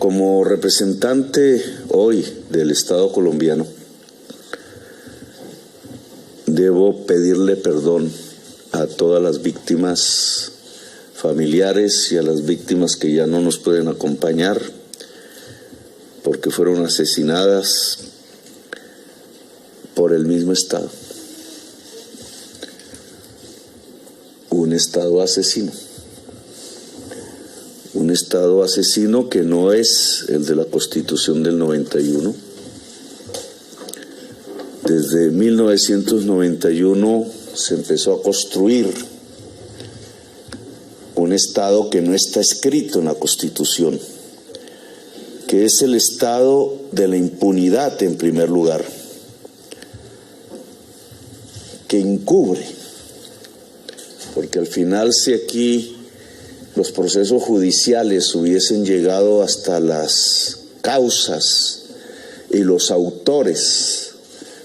Como representante hoy del Estado colombiano, debo pedirle perdón a todas las víctimas familiares y a las víctimas que ya no nos pueden acompañar porque fueron asesinadas por el mismo Estado. Un Estado asesino. Un Estado asesino que no es el de la Constitución del 91. Desde 1991 se empezó a construir un Estado que no está escrito en la Constitución, que es el Estado de la impunidad en primer lugar, que encubre, porque al final si aquí los procesos judiciales hubiesen llegado hasta las causas y los autores,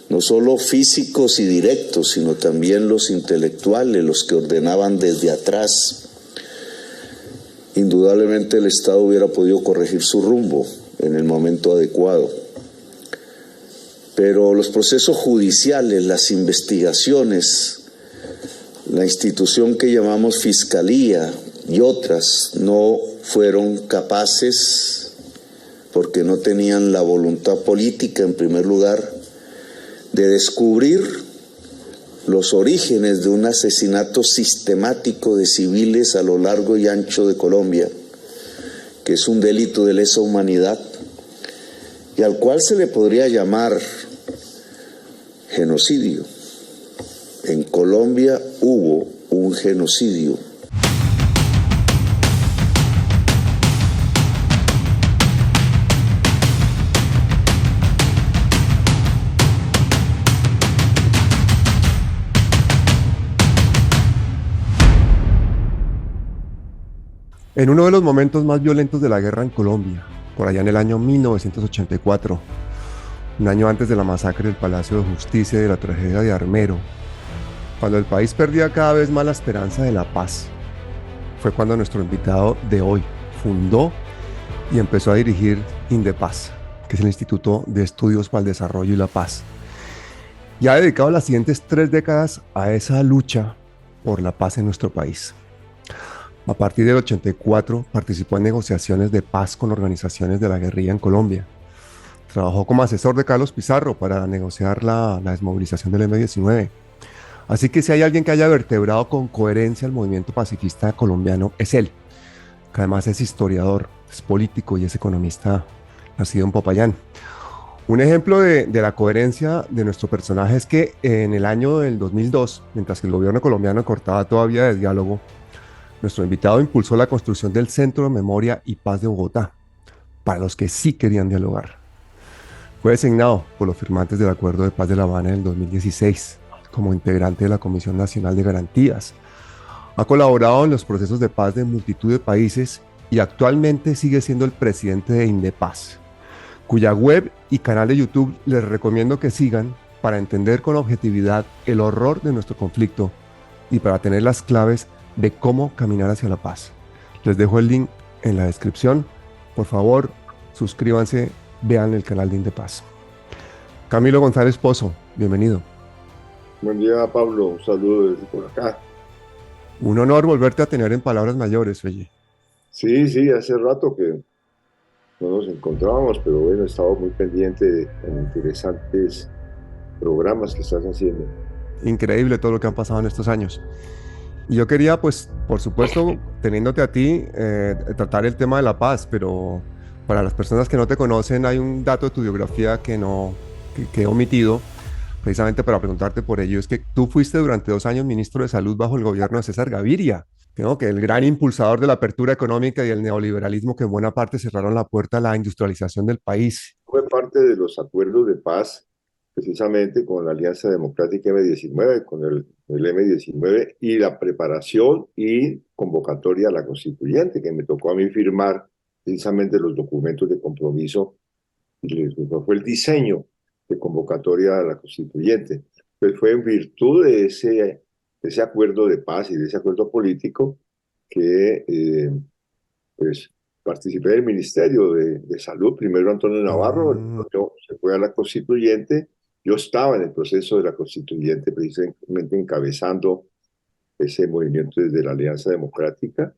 no solo físicos y directos, sino también los intelectuales, los que ordenaban desde atrás, indudablemente el Estado hubiera podido corregir su rumbo en el momento adecuado. Pero los procesos judiciales, las investigaciones, la institución que llamamos Fiscalía y otras no fueron capaces, porque no tenían la voluntad política en primer lugar, de descubrir los orígenes de un asesinato sistemático de civiles a lo largo y ancho de Colombia, que es un delito de lesa humanidad y al cual se le podría llamar genocidio. En Colombia hubo un genocidio. En uno de los momentos más violentos de la guerra en Colombia, por allá en el año 1984, un año antes de la masacre del Palacio de Justicia y de la tragedia de Armero, cuando el país perdía cada vez más la esperanza de la paz, fue cuando nuestro invitado de hoy fundó y empezó a dirigir Indepaz, que es el Instituto de Estudios para el Desarrollo y la Paz. Y ha dedicado las siguientes 3 décadas a esa lucha por la paz en nuestro país. A partir del 84 participó en negociaciones de paz con organizaciones de la guerrilla en Colombia. Trabajó como asesor de Carlos Pizarro para negociar la desmovilización del M-19. Así que si hay alguien que haya vertebrado con coherencia el movimiento pacifista colombiano, es él, que además es historiador, es político y es economista nacido en Popayán. Un ejemplo de la coherencia de nuestro personaje es que en el año del 2002, mientras que el gobierno colombiano cortaba toda vía de diálogo, nuestro invitado impulsó la construcción del Centro de Memoria y Paz de Bogotá, para los que sí querían dialogar. Fue designado por los firmantes del Acuerdo de Paz de La Habana en el 2016 como integrante de la Comisión Nacional de Garantías. Ha colaborado en los procesos de paz de multitud de países y actualmente sigue siendo el presidente de Indepaz, cuya web y canal de YouTube les recomiendo que sigan para entender con objetividad el horror de nuestro conflicto y para tener las claves de cómo caminar hacia la paz. Les dejo el link en la descripción. Por favor, suscríbanse, vean el canal de Indepaz. Camilo González Pozo, bienvenido. Buen día, Pablo. Un saludo desde por acá. Un honor volverte a tener en Palabras Mayores, oye. Sí, hace rato que no nos encontrábamos, pero bueno, he estado muy pendiente de interesantes programas que estás haciendo. Increíble todo lo que han pasado en estos años. Y yo quería, pues, por supuesto, teniéndote a ti, tratar el tema de la paz, pero para las personas que no te conocen, hay un dato de tu biografía que he omitido, precisamente para preguntarte por ello. Es que tú fuiste durante 2 años ministro de Salud bajo el gobierno de César Gaviria, ¿no? Que el gran impulsador de la apertura económica y el neoliberalismo que en buena parte cerraron la puerta a la industrialización del país. Fue parte de los acuerdos de paz, precisamente con la Alianza Democrática M-19, con el M-19 y la preparación y convocatoria a la constituyente, que me tocó a mí firmar precisamente los documentos de compromiso, y fue el diseño de convocatoria a la constituyente. Pues fue en virtud de ese acuerdo de paz y de ese acuerdo político que pues participé del Ministerio de Salud, primero Antonio Navarro, Mm. Antonio se fue a la Constituyente, yo estaba en el proceso de la Constituyente, precisamente encabezando ese movimiento desde la Alianza Democrática,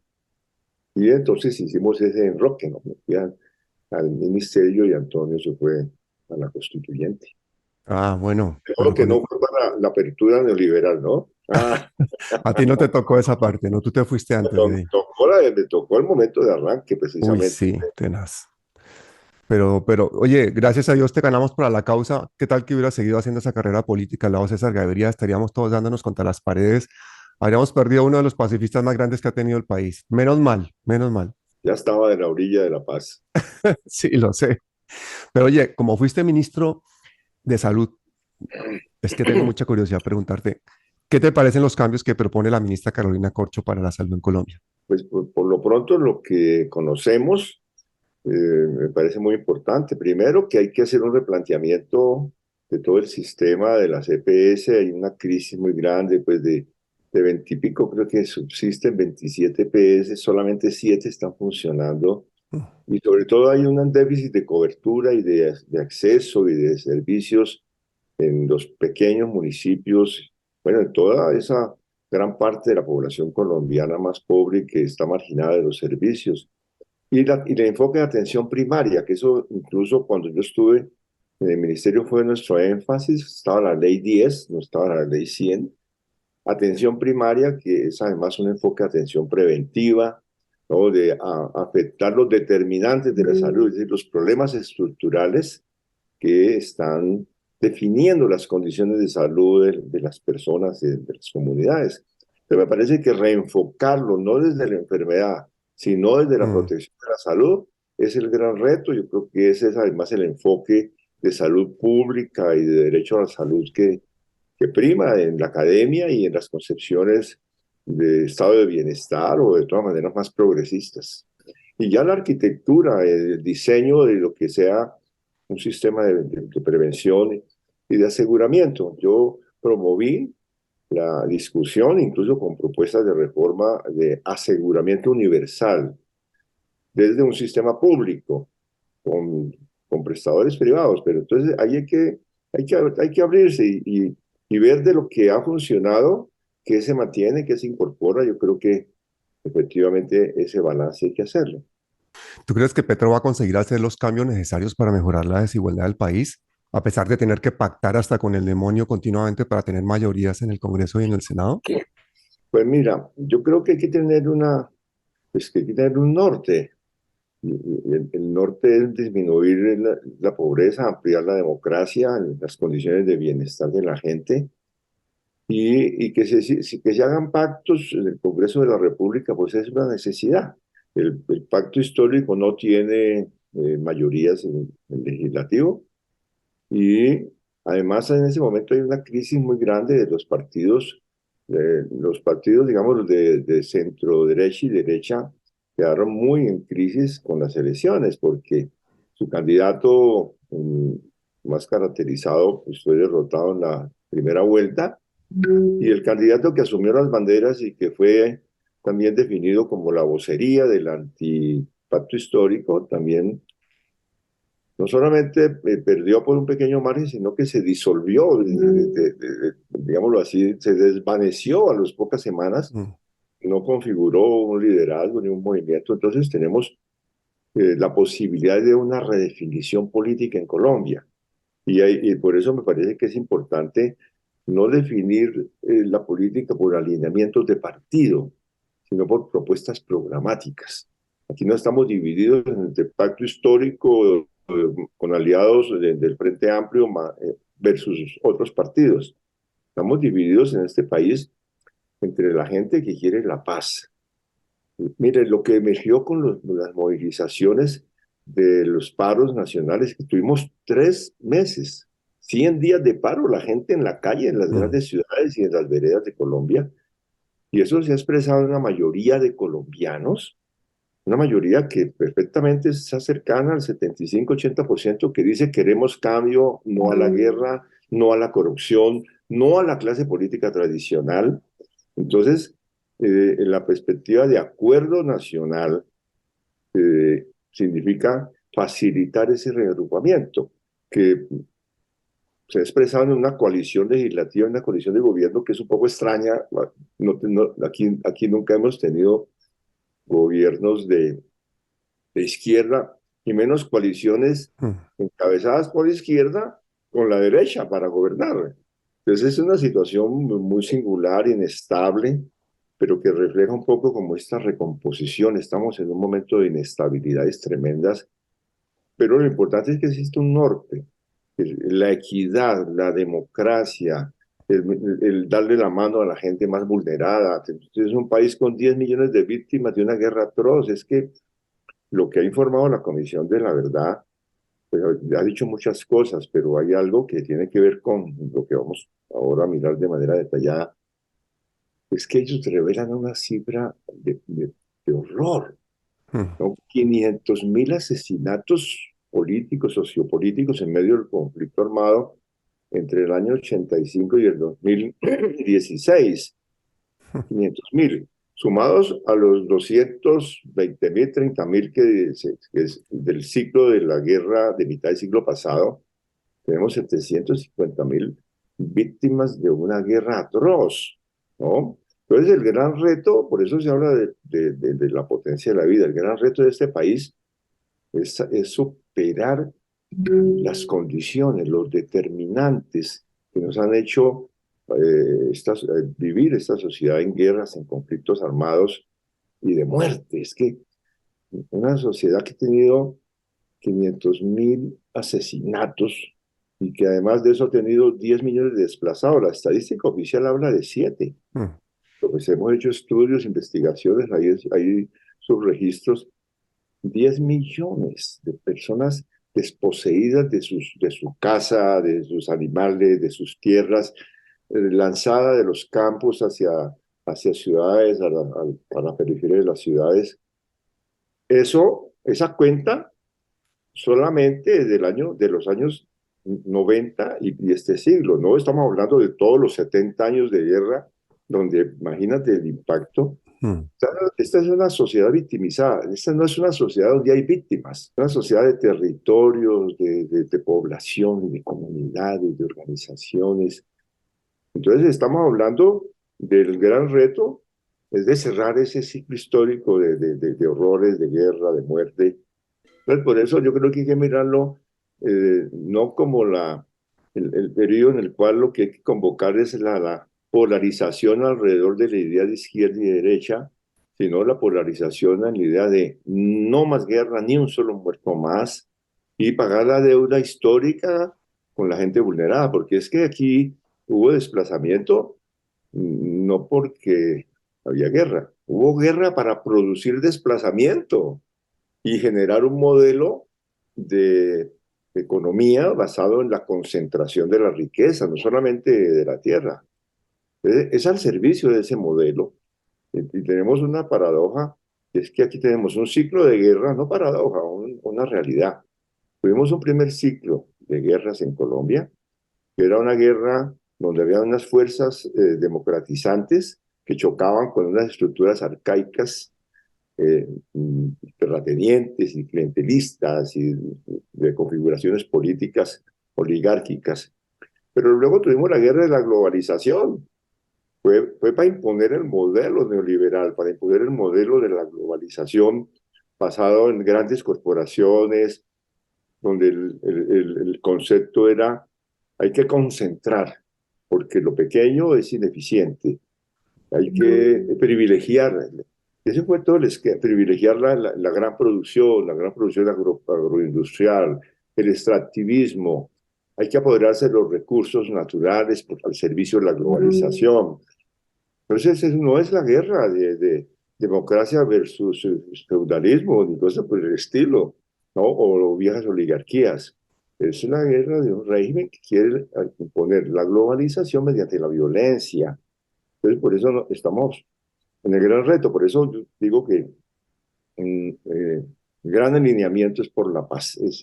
y entonces hicimos ese enroque, nos metían al ministerio y Antonio se fue a la Constituyente. Ah, bueno, Creo bueno, que no fue para la apertura neoliberal, ¿no? Ah, a ti no te tocó esa parte, ¿no? Tú te fuiste antes de ahí. me tocó el momento de arranque, Uy, precisamente. sí, tenaz. Oye, gracias a Dios te ganamos para la causa. ¿Qué tal que hubiera seguido haciendo esa carrera política al lado de César Gaviria? Estaríamos todos dándonos contra las paredes. Habríamos perdido a uno de los pacifistas más grandes que ha tenido el país. Menos mal, menos mal. Ya estaba en la orilla de la paz. Sí, lo sé. Pero oye, como fuiste ministro de Salud, es que tengo mucha curiosidad preguntarte, ¿qué te parecen los cambios que propone la ministra Carolina Corcho para la salud en Colombia? Pues por lo pronto lo que conocemos me parece muy importante. Primero que hay que hacer un replanteamiento de todo el sistema de las EPS. Hay una crisis muy grande, pues de 20 y pico, creo que subsisten 27 EPS, solamente 7 están funcionando. Y sobre todo hay un déficit de cobertura y de acceso y de servicios en los pequeños municipios, bueno, en toda esa gran parte de la población colombiana más pobre que está marginada de los servicios. Y el enfoque de atención primaria, que eso incluso cuando yo estuve en el ministerio fue nuestro énfasis, estaba la ley 10, no estaba la ley 100. Atención primaria, que es además un enfoque de atención preventiva, ¿no? De afectar los determinantes de la salud, es decir, los problemas estructurales que están definiendo las condiciones de salud de las personas, de las comunidades. Pero me parece que reenfocarlo, no desde la enfermedad, sino desde la Mm, protección de la salud, es el gran reto. Yo creo que ese es además el enfoque de salud pública y de derecho a la salud que prima en la academia y en las concepciones de estado de bienestar o de todas maneras más progresistas. Y ya la arquitectura, el diseño de lo que sea un sistema de prevención y de aseguramiento. Yo promoví la discusión, incluso con propuestas de reforma de aseguramiento universal, desde un sistema público, con prestadores privados, pero entonces ahí hay que abrirse y ver de lo que ha funcionado, qué se mantiene, qué se incorpora. Yo creo que efectivamente ese balance hay que hacerlo. ¿Tú crees que Petro va a conseguir hacer los cambios necesarios para mejorar la desigualdad del país, a pesar de tener que pactar hasta con el demonio continuamente para tener mayorías en el Congreso y en el Senado? Pues mira, yo creo que hay que tener pues que hay que tener un norte. Y el norte es disminuir la pobreza, ampliar la democracia, las condiciones de bienestar de la gente y que se hagan pactos en el Congreso de la República, pues es una necesidad. El pacto histórico no tiene mayorías en el legislativo y además en ese momento hay una crisis muy grande de los partidos, digamos, de centro derecha y derecha quedaron muy en crisis con las elecciones porque su candidato más caracterizado pues, fue derrotado en la primera vuelta y el candidato que asumió las banderas y que fue también definido como la vocería del antipacto histórico, también no solamente perdió por un pequeño margen, sino que se disolvió, digámoslo así, se desvaneció a las pocas semanas, Mm. no configuró un liderazgo ni un movimiento. Entonces tenemos la posibilidad de una redefinición política en Colombia. Y por eso me parece que es importante no definir la política por alineamientos de partido, sino por propuestas programáticas. Aquí no estamos divididos en el pacto histórico con aliados del Frente Amplio versus otros partidos. Estamos divididos en este país entre la gente que quiere la paz. Mire, lo que emergió con las movilizaciones de los paros nacionales, que tuvimos 3 meses, 100 días de paro, la gente en la calle, en las Mm. grandes ciudades y en las veredas de Colombia, y eso se ha expresado en una mayoría de colombianos, una mayoría que perfectamente está cercana al 75-80% que dice queremos cambio, no a la guerra, no a la corrupción, no a la clase política tradicional. Entonces, en la perspectiva de acuerdo nacional, significa facilitar ese reagrupamiento, que se ha expresado en una coalición legislativa, en una coalición de gobierno que es un poco extraña. Aquí nunca hemos tenido gobiernos de izquierda y menos coaliciones encabezadas por izquierda con la derecha para gobernar. Entonces es una situación muy singular, inestable, pero que refleja un poco como esta recomposición. Estamos en un momento de inestabilidades tremendas, pero lo importante es que existe un norte, la equidad, la democracia, el darle la mano a la gente más vulnerada. Es un país con 10 millones de víctimas de una guerra atroz. Es que lo que ha informado la Comisión de la Verdad, pues, ha dicho muchas cosas, pero hay algo que tiene que ver con lo que vamos ahora a mirar de manera detallada. Es que ellos revelan una cifra de horror, ¿no? 500.000 asesinatos políticos, sociopolíticos en medio del conflicto armado entre el año 85 y el 2016. 500.000, sumados a los 220.000, 30.000 que es del ciclo de la guerra de mitad del siglo pasado, tenemos 750.000 víctimas de una guerra atroz, ¿no? Entonces el gran reto, por eso se habla de la potencia de la vida, el gran reto de este país es superar las condiciones, los determinantes que nos han hecho vivir esta sociedad en guerras, en conflictos armados y de muerte. Es que una sociedad que ha tenido 500.000 asesinatos y que además de eso ha tenido 10 millones de desplazados. La estadística oficial habla de 7. Pues hemos hecho estudios, investigaciones, hay subregistros. 10 millones de personas desposeídas de su casa, de sus animales, de sus tierras, lanzadas de los campos hacia ciudades, a la periferia de las ciudades. Esa cuenta solamente de los años 90 y este siglo. No estamos hablando de todos los 70 años de guerra, donde imagínate el impacto. Esta es una sociedad victimizada. Esta no es una sociedad donde hay víctimas. Es una sociedad de territorios, de población, de comunidades, de organizaciones. Entonces estamos hablando del gran reto, es de cerrar ese ciclo histórico de horrores, de guerra, de muerte. Entonces, por eso yo creo que hay que mirarlo no como el periodo en el cual lo que hay que convocar es la polarización alrededor de la idea de izquierda y derecha, sino la polarización en la idea de no más guerra, ni un solo muerto más, y pagar la deuda histórica con la gente vulnerada, porque es que aquí hubo desplazamiento no porque había guerra, hubo guerra para producir desplazamiento y generar un modelo de economía basado en la concentración de la riqueza, no solamente de la tierra. Es al servicio de ese modelo. Y tenemos una paradoja, es que aquí tenemos un ciclo de guerra, no paradoja, una realidad. Tuvimos un primer ciclo de guerras en Colombia, que era una guerra donde había unas fuerzas democratizantes que chocaban con unas estructuras arcaicas, terratenientes y clientelistas y de configuraciones políticas oligárquicas. Pero luego tuvimos la guerra de la globalización. Fue para imponer el modelo neoliberal, para imponer el modelo de la globalización basado en grandes corporaciones, donde el concepto era hay que concentrar, porque lo pequeño es ineficiente, hay que privilegiar. Ese fue todo el esquema, privilegiar la gran producción agroindustrial, el extractivismo. Hay que apoderarse de los recursos naturales al servicio de la globalización. Entonces, no es la guerra de democracia versus feudalismo, ni cosas por el estilo, ¿no? O viejas oligarquías. Es una guerra de un régimen que quiere imponer la globalización mediante la violencia. Entonces, por eso estamos en el gran reto. Por eso yo digo que el gran alineamiento es por la paz. Es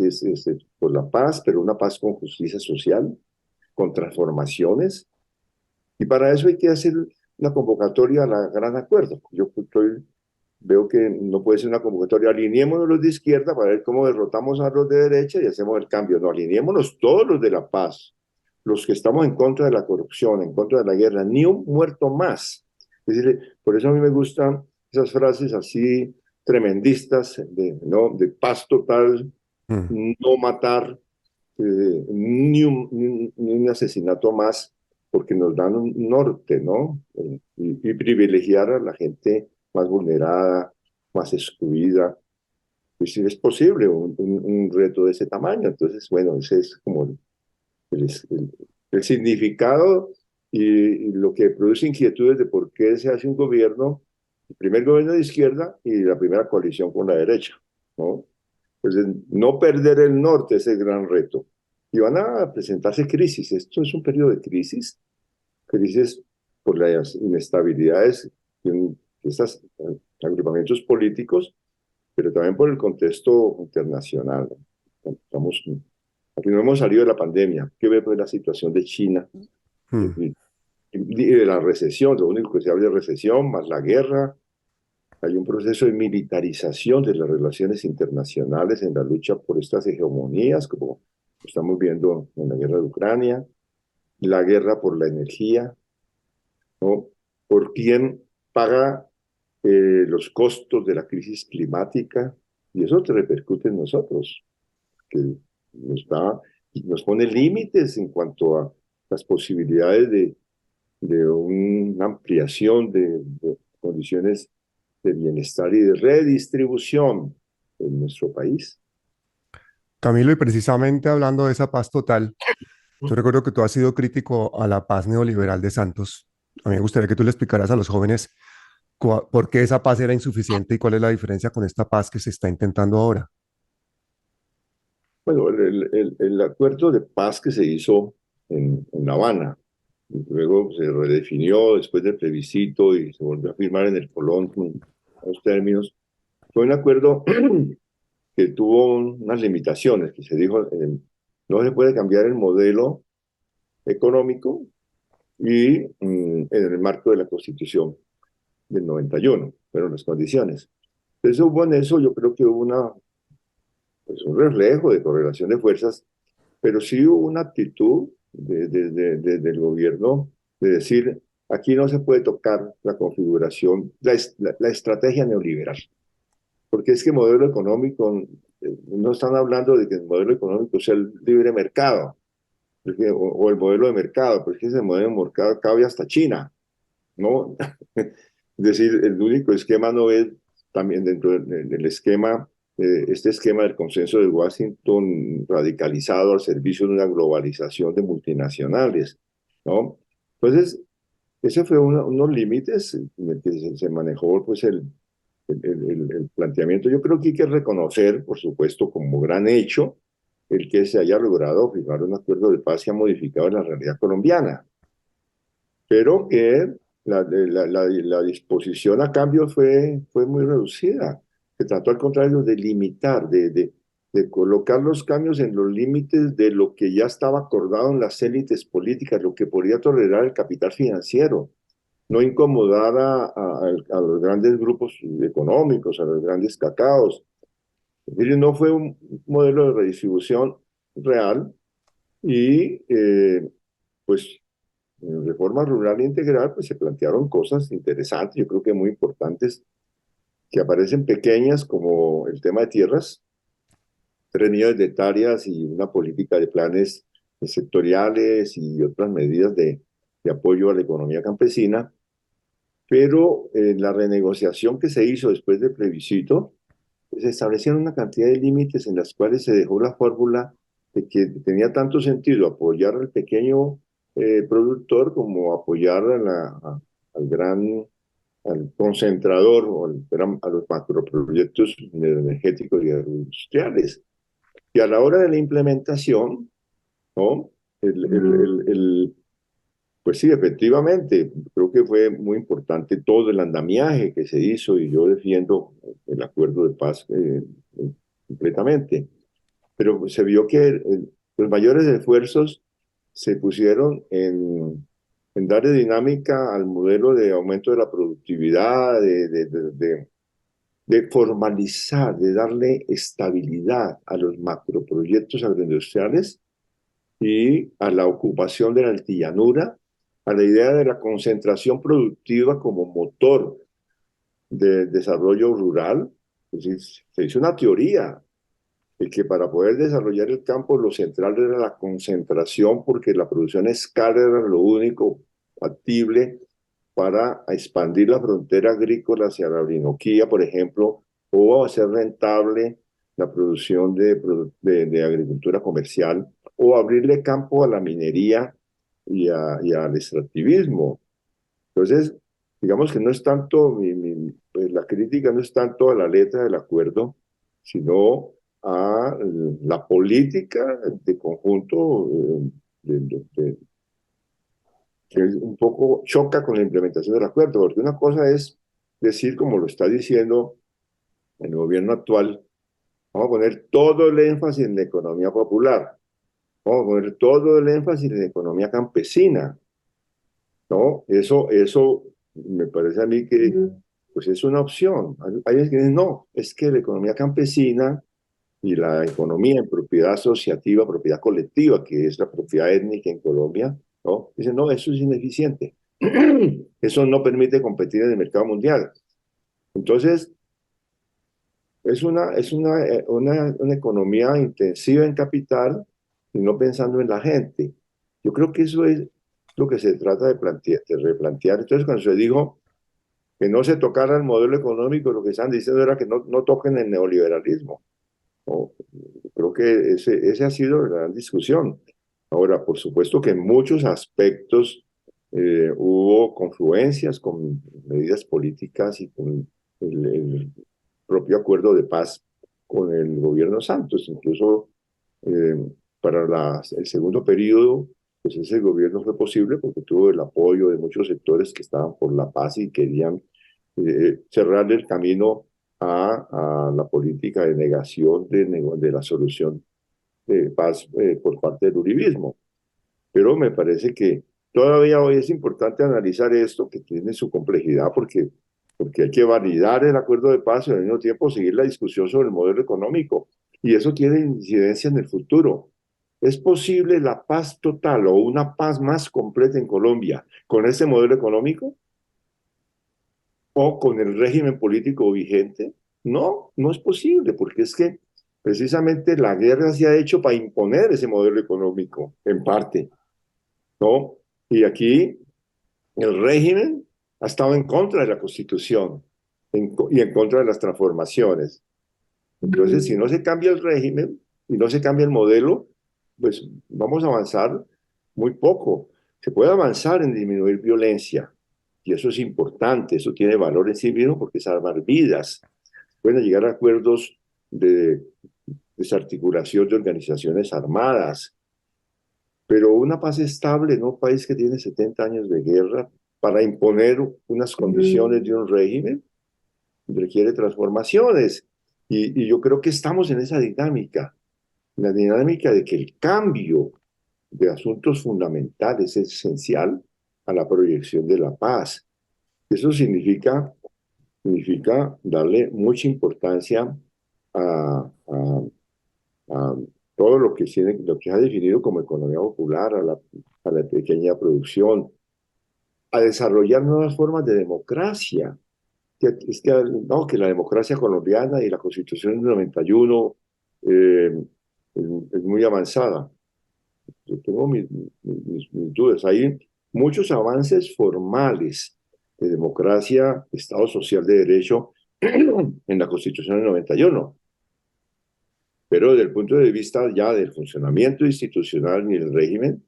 por la paz, pero una paz con justicia social, con transformaciones. Y para eso hay que hacer la convocatoria a la gran acuerdo. Yo estoy veo que no puede ser una convocatoria, alineémonos los de izquierda para ver cómo derrotamos a los de derecha y hacemos el cambio. No, alineémonos todos los de la paz, los que estamos en contra de la corrupción, en contra de la guerra, ni un muerto más. Es decir, por eso a mí me gustan esas frases así tremendistas ¿no? De paz total, Mm. no matar, ni un asesinato más, porque nos dan un norte, ¿no? Y privilegiar a la gente más vulnerada, más excluida. Pues sí es posible un reto de ese tamaño. Entonces, bueno, ese es como el, el- el significado y lo que produce inquietudes de por qué se hace un gobierno, el primer gobierno de izquierda y la primera coalición con la derecha, ¿no? Entonces, no perder el norte es el gran reto. Y van a presentarse crisis. Esto es un periodo de crisis, crisis por las inestabilidades de estos agrupamientos políticos, pero también por el contexto internacional. Estamos, aquí no hemos salido de la pandemia. ¿Qué ve pues la situación de China Mm. y de la recesión? Lo único que se habla de recesión, más la guerra. Hay un proceso de militarización de las relaciones internacionales en la lucha por estas hegemonías, como estamos viendo en la guerra de Ucrania, la guerra por la energía, ¿no? ¿Por quién paga los costos de la crisis climática? Y eso te repercute en nosotros, que nos pone límites en cuanto a las posibilidades de una ampliación de condiciones de bienestar y de redistribución en nuestro país. Camilo, y precisamente hablando de esa paz total, yo recuerdo que tú has sido crítico a la paz neoliberal de Santos. A mí me gustaría que tú le explicaras a los jóvenes por qué esa paz era insuficiente y cuál es la diferencia con esta paz que se está intentando ahora. Bueno, el acuerdo de paz que se hizo en La Habana, y luego se redefinió después del plebiscito y se volvió a firmar en el Colón con los términos, fue un acuerdo que tuvo unas limitaciones, que se dijo, no se puede cambiar el modelo económico y en el marco de la Constitución del 91, fueron las condiciones. Entonces hubo en eso, yo creo que hubo pues un reflejo de correlación de fuerzas, pero sí hubo una actitud del gobierno de decir, aquí no se puede tocar la configuración, la estrategia neoliberal, porque es que el modelo económico, no están hablando de que el modelo económico sea el libre mercado, o el modelo de mercado, porque ese modelo de mercado cabe hasta China, ¿no? Es decir, el único esquema no es también dentro del esquema, este esquema del consenso de Washington radicalizado al servicio de una globalización de multinacionales, ¿no? Entonces, ese fue unos límites en el que se manejó pues el planteamiento. Yo creo que hay que reconocer, por supuesto, como gran hecho, el que se haya logrado firmar un acuerdo de paz que ha modificado la realidad colombiana, pero que la disposición a cambio fue muy reducida. Se trató al contrario de limitar, de colocar los cambios en los límites de lo que ya estaba acordado en las élites políticas, lo que podía tolerar el capital financiero, no incomodar a los grandes grupos económicos, a los grandes cacaos. Es decir, no fue un modelo de redistribución real y pues en reforma rural integral, pues se plantearon cosas interesantes, yo creo que muy importantes, que aparecen pequeñas como el tema de tierras, 3 millones de hectáreas y una política de planes sectoriales y otras medidas de apoyo a la economía campesina, pero en la renegociación que se hizo después del plebiscito, pues, se establecieron una cantidad de límites en las cuales se dejó la fórmula de que tenía tanto sentido apoyar al pequeño productor como apoyar al gran, al concentrador o a los macroproyectos energéticos y industriales. Y a la hora de la implementación, ¿no? Pues sí, efectivamente, creo que fue muy importante todo el andamiaje que se hizo y yo defiendo el acuerdo de paz completamente. Pero se vio que los mayores esfuerzos se pusieron darle dinámica al modelo de aumento de la productividad, de formalizar, de darle estabilidad a los macroproyectos agroindustriales y a la ocupación de la altillanura, a la idea de la concentración productiva como motor del desarrollo rural. Pues se hizo una teoría de que para poder desarrollar el campo lo central era la concentración, porque la producción a escala era lo único factible para expandir la frontera agrícola hacia la Orinoquía, por ejemplo, o hacer rentable la producción de agricultura comercial, o abrirle campo a la minería y al extractivismo. Entonces, digamos que no es tanto, pues, la crítica no es tanto a la letra del acuerdo, sino a la política de conjunto, que un poco choca con la implementación del acuerdo, porque una cosa es decir, como lo está diciendo el gobierno actual, vamos a poner todo el énfasis en la economía popular, vamos a poner todo el énfasis en la economía campesina, ¿no? Eso me parece a mí que pues es una opción. Hay veces que dicen, no, es que la economía campesina y la economía en propiedad asociativa, propiedad colectiva, que es la propiedad étnica en Colombia, ¿no? Dicen, no, eso es ineficiente. Eso no permite competir en el mercado mundial. Entonces, una economía intensiva en capital y no pensando en la gente. Yo creo que eso es lo que se trata de replantear. Entonces, cuando se dijo que no se tocara el modelo económico, lo que están diciendo era que no toquen el neoliberalismo, ¿no? Creo que ese ha sido la gran discusión. Ahora, por supuesto que en muchos aspectos hubo confluencias con medidas políticas y con el propio acuerdo de paz con el gobierno Santos. Incluso eh, para el segundo periodo, pues ese gobierno fue posible porque tuvo el apoyo de muchos sectores que estaban por la paz y querían cerrar el camino a la política de negación de la solución de paz por parte del uribismo. Pero me parece que todavía hoy es importante analizar esto, que tiene su complejidad, porque hay que validar el acuerdo de paz y al mismo tiempo seguir la discusión sobre el modelo económico. Y eso tiene incidencia en el futuro. ¿Es posible la paz total o una paz más completa en Colombia con este modelo económico o con el régimen político vigente? No, no es posible, porque es que precisamente la guerra se ha hecho para imponer ese modelo económico, en parte, ¿no? Y aquí el régimen ha estado en contra de la Constitución y en contra de las transformaciones. Entonces, si no se cambia el régimen y no se cambia el modelo, pues vamos a avanzar muy poco. Se puede avanzar en disminuir violencia, y eso es importante, eso tiene valor en sí mismo porque es salvar vidas. Pueden llegar a acuerdos de desarticulación de organizaciones armadas, pero una paz estable en un país que tiene 70 años de guerra para imponer unas condiciones de un régimen requiere transformaciones. Y yo creo que estamos en esa dinámica, la dinámica de que el cambio de asuntos fundamentales es esencial a la proyección de la paz. Eso significa darle mucha importancia a todo lo que se ha definido como economía popular, a la pequeña producción, a desarrollar nuevas formas de democracia. Es que, no, que la democracia colombiana y la Constitución del 91 es muy avanzada. Yo tengo mis dudas. Hay muchos avances formales de democracia, Estado social de derecho en la Constitución del 91. Pero desde el punto de vista ya del funcionamiento institucional y el régimen,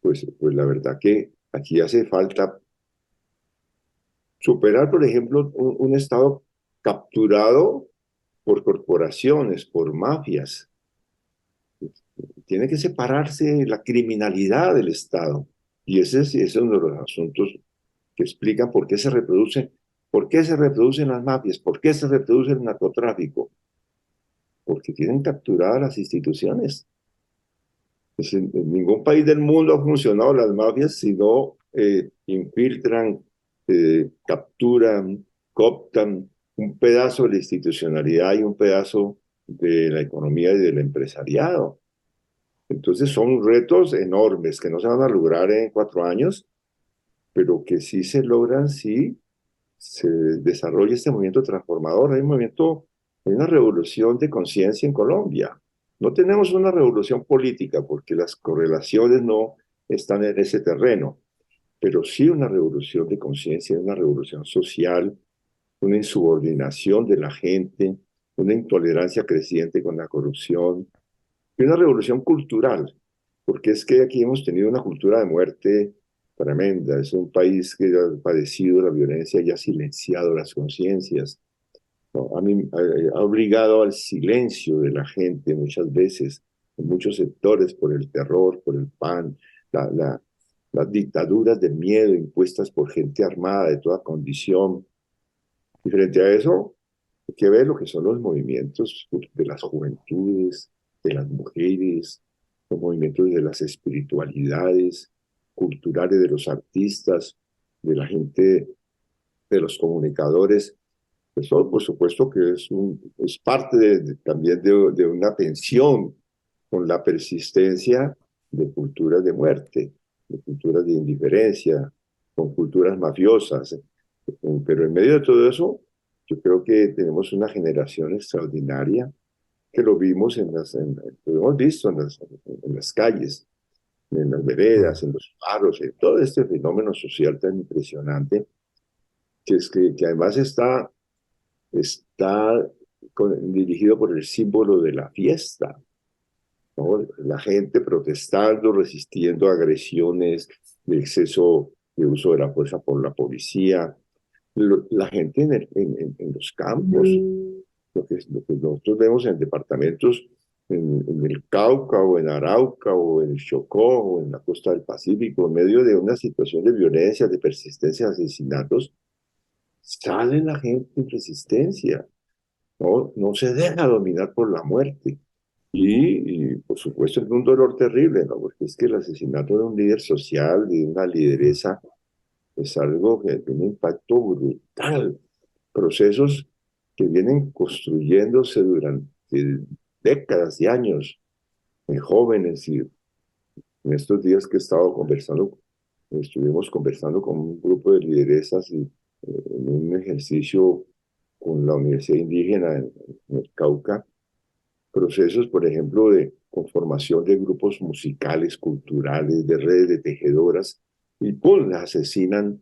pues la verdad que aquí hace falta superar, por ejemplo, un Estado capturado por corporaciones, por mafias. Tiene que separarse la criminalidad del Estado. Y ese es uno de los asuntos que explican por qué se reproducen las mafias, por qué se reproduce el narcotráfico. Porque tienen capturadas las instituciones. Pues en ningún país del mundo han funcionado las mafias si no infiltran, capturan, cooptan un pedazo de la institucionalidad y un pedazo de la economía y del empresariado. Entonces son retos enormes que no se van a lograr en 4 años, pero que sí se logran si se desarrolla este movimiento transformador. Hay un movimiento, hay una revolución de conciencia en Colombia. No tenemos una revolución política porque las correlaciones no están en ese terreno, pero sí una revolución de conciencia, una revolución social, una insubordinación de la gente, una intolerancia creciente con la corrupción y una revolución cultural, porque es que aquí hemos tenido una cultura de muerte tremenda. Es un país que ha padecido la violencia y ha silenciado las conciencias, ¿no? Ha obligado al silencio de la gente muchas veces, en muchos sectores, por el terror, por el pan, la, la, las dictaduras de miedo impuestas por gente armada de toda condición. Y frente a eso, hay que ver lo que son los movimientos de las juventudes, de las mujeres, los movimientos de las espiritualidades culturales, de los artistas, de la gente, de los comunicadores. Eso, por supuesto, que es parte también de una tensión con la persistencia de culturas de muerte, de culturas de indiferencia, con culturas mafiosas. Pero en medio de todo eso, yo creo que tenemos una generación extraordinaria que lo vimos lo hemos visto en las calles, en las veredas, Mm. en los paros, en todo este fenómeno social tan impresionante, que además está dirigido por el símbolo de la fiesta, ¿no? La gente protestando, resistiendo agresiones de exceso de uso de la fuerza por la policía, la gente en los campos, lo que nosotros vemos en departamentos en el Cauca o en Arauca o en el Chocó o en la costa del Pacífico, en medio de una situación de violencia, de persistencia, de asesinatos, sale la gente en resistencia, ¿no? No se deja dominar por la muerte. Por supuesto, es un dolor terrible, ¿no? Porque es que el asesinato de un líder social, de una Mm. lideresa, es algo que tiene un impacto brutal. Procesos que vienen construyéndose durante décadas y años en jóvenes. Y en estos días que he estado conversando, estuvimos conversando con un grupo de lideresas y en un ejercicio con la Universidad Indígena en el Cauca, procesos, por ejemplo, de conformación de grupos musicales, culturales, de redes de tejedoras, y ¡pum!, las asesinan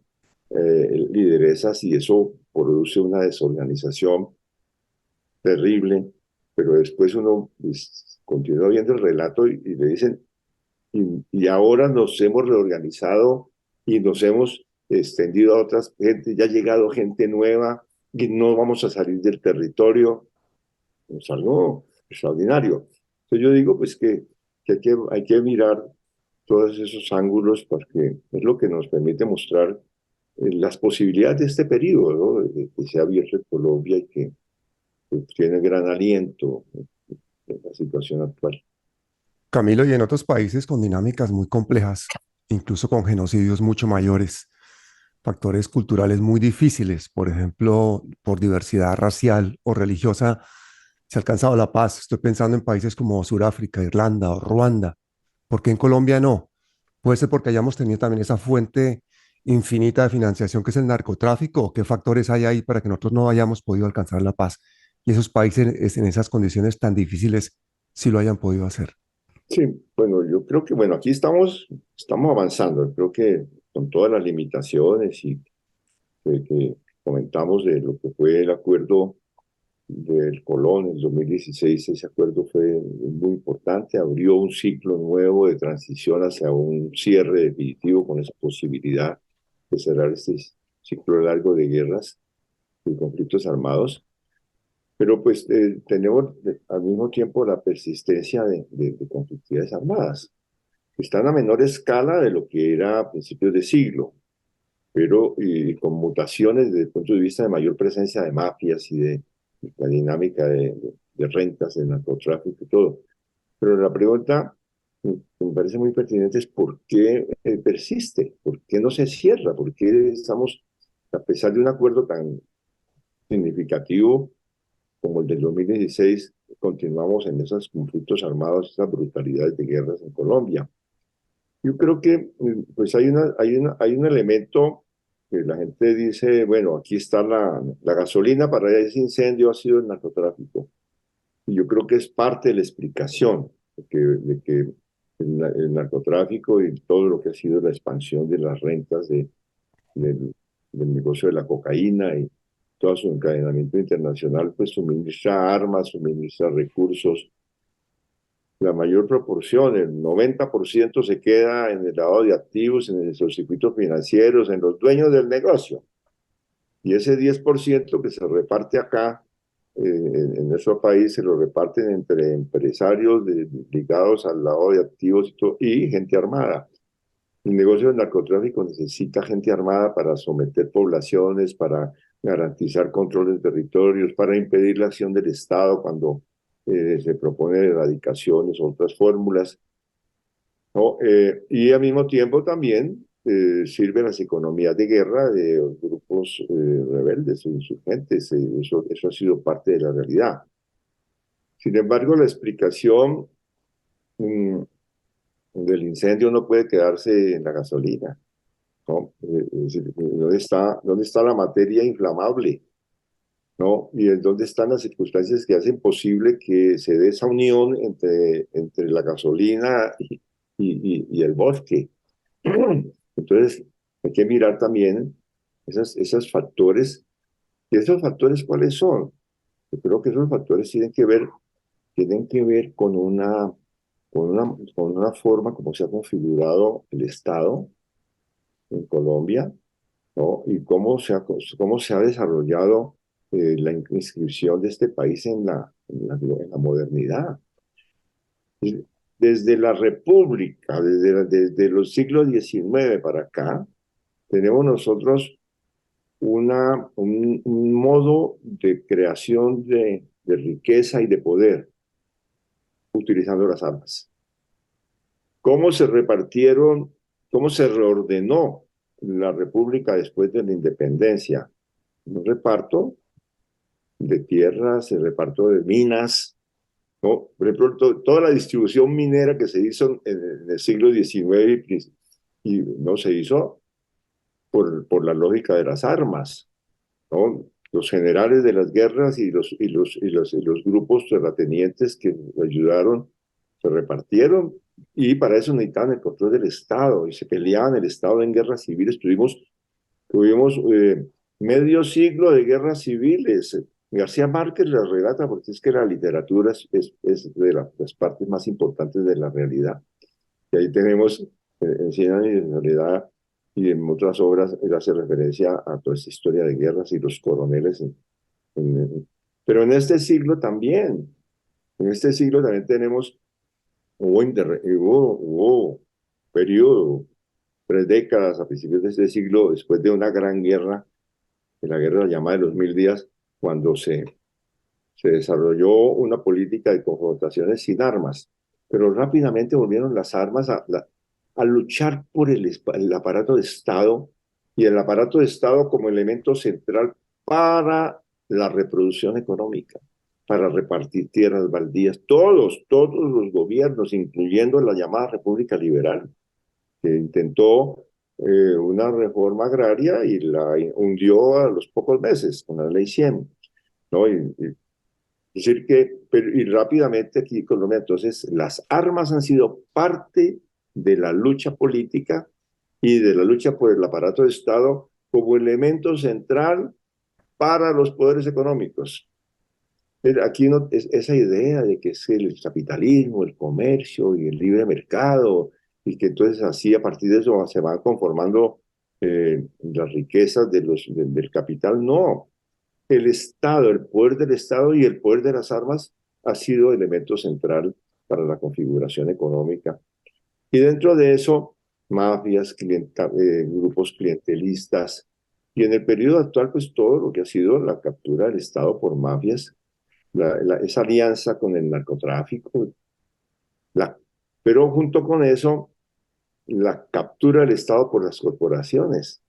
lideresas y eso produce una desorganización terrible, pero después uno pues, continúa viendo el relato y le dicen, y ahora nos hemos reorganizado y nos hemos extendido a otras gente, ya ha llegado gente nueva y no vamos a salir del territorio. Es algo extraordinario. Entonces yo digo pues que hay que mirar todos esos ángulos porque es lo que nos permite mostrar las posibilidades de este periodo, ¿no? Que se ha abierto en Colombia y que tiene gran aliento en la situación actual. Camilo, y en otros países con dinámicas muy complejas, incluso con genocidios mucho mayores, factores culturales muy difíciles, por ejemplo, por diversidad racial o religiosa, se ha alcanzado la paz. Estoy pensando en países como Sudáfrica, Irlanda o Ruanda. ¿Por qué en Colombia no? Puede ser porque hayamos tenido también esa fuente infinita de financiación que es el narcotráfico, o qué factores hay ahí para que nosotros no hayamos podido alcanzar la paz y esos países en esas condiciones tan difíciles sí lo hayan podido hacer. Sí, bueno, yo creo que, bueno, aquí estamos avanzando. Creo que con todas las limitaciones y que comentamos de lo que fue el acuerdo del Colón en 2016, ese acuerdo fue muy importante, abrió un ciclo nuevo de transición hacia un cierre definitivo con esa posibilidad de cerrar este ciclo largo de guerras y conflictos armados. Pero pues tenemos al mismo tiempo la persistencia de conflictividades armadas, que están a menor escala de lo que era a principios de siglo, pero con mutaciones desde el punto de vista de mayor presencia de mafias y de la dinámica de rentas, de narcotráfico y todo. Pero la pregunta que me parece muy pertinente es ¿por qué persiste? ¿Por qué no se cierra? ¿Por qué estamos, a pesar de un acuerdo tan significativo como el del 2016, continuamos en esos conflictos armados, esas brutalidades de guerras en Colombia. Yo creo que pues hay un elemento que la gente dice, bueno, aquí está la gasolina para ese incendio ha sido el narcotráfico. Y yo creo que es parte de la explicación de que el narcotráfico y todo lo que ha sido la expansión de las rentas del, del negocio de la cocaína y todo su encadenamiento internacional, pues suministra armas, suministra recursos. La mayor proporción, el 90% se queda en el lado de activos, en esos circuitos financieros, en los dueños del negocio. Y ese 10% que se reparte acá, en nuestro país, se lo reparten entre empresarios ligados al lado de activos y gente armada. El negocio del narcotráfico necesita gente armada para someter poblaciones, para garantizar control de territorios, para impedir la acción del Estado cuando se propone erradicaciones o otras fórmulas, ¿no? Y al mismo tiempo también sirven las economías de guerra de los grupos rebeldes o insurgentes. Eso ha sido parte de la realidad. Sin embargo, la explicación mm, del incendio no puede quedarse en la gasolina, ¿no? Es decir, dónde está la materia inflamable? ¿No? Y en dónde están las circunstancias que hacen posible que se dé esa unión entre la gasolina y el bosque. Entonces, hay que mirar también esos factores. ¿Y esos factores cuáles son? Yo creo que esos factores tienen que ver con una forma como se ha configurado el Estado en Colombia, ¿no? Y cómo se ha desarrollado la inscripción de este país en la modernidad. Desde la República, desde los siglos XIX para acá, tenemos nosotros un modo de creación de riqueza y de poder utilizando las armas. ¿Cómo se repartieron, cómo se reordenó la República después de la independencia? Un reparto de tierras, el reparto de minas, ¿no? Por ejemplo, toda la distribución minera que se hizo en el siglo XIX y no se hizo por la lógica de las armas, ¿no? Los generales de las guerras y los grupos terratenientes que ayudaron se repartieron y para eso necesitaban el control del Estado y se peleaban el Estado en guerras civiles. Tuvimos medio siglo de guerras civiles. García Márquez la relata porque es que la literatura es de las partes más importantes de la realidad. Y ahí tenemos en Cien años de soledad y en otras obras, él hace referencia a toda esta historia de guerras y los coroneles. Pero en este siglo también tenemos, hubo periodo, 3 décadas a principios de este siglo, después de una gran guerra, de la guerra llamada de los 1000 días, cuando se desarrolló una política de confrontaciones sin armas, pero rápidamente volvieron las armas a luchar por el aparato de Estado y el aparato de Estado como elemento central para la reproducción económica, para repartir tierras baldías. Todos los gobiernos, incluyendo la llamada República Liberal, que intentó una reforma agraria y la hundió a los pocos meses con la Ley 100, ¿no? Es decir y rápidamente aquí en Colombia, entonces, las armas han sido parte de la lucha política y de la lucha por el aparato de Estado como elemento central para los poderes económicos. Aquí no, esa idea de que es el capitalismo, el comercio y el libre mercado, y que entonces así a partir de eso se van conformando las riquezas del capital, no. El Estado, el poder del Estado y el poder de las armas ha sido elemento central para la configuración económica. Y dentro de eso, mafias, grupos clientelistas, y en el periodo actual, pues todo lo que ha sido la captura del Estado por mafias, esa alianza con el narcotráfico, pero junto con eso, la captura del Estado por las corporaciones.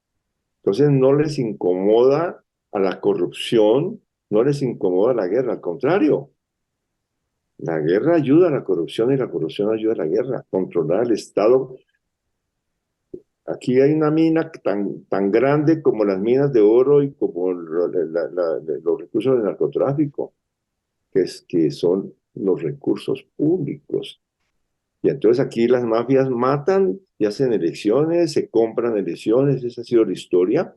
Entonces no les incomoda a la corrupción no les incomoda la guerra, al contrario, la guerra ayuda a la corrupción y la corrupción ayuda a la guerra, controlar el Estado. Aquí hay una mina tan grande como las minas de oro y como los recursos del narcotráfico, que son los recursos públicos. Y entonces aquí las mafias matan y hacen elecciones, se compran elecciones, esa ha sido la historia,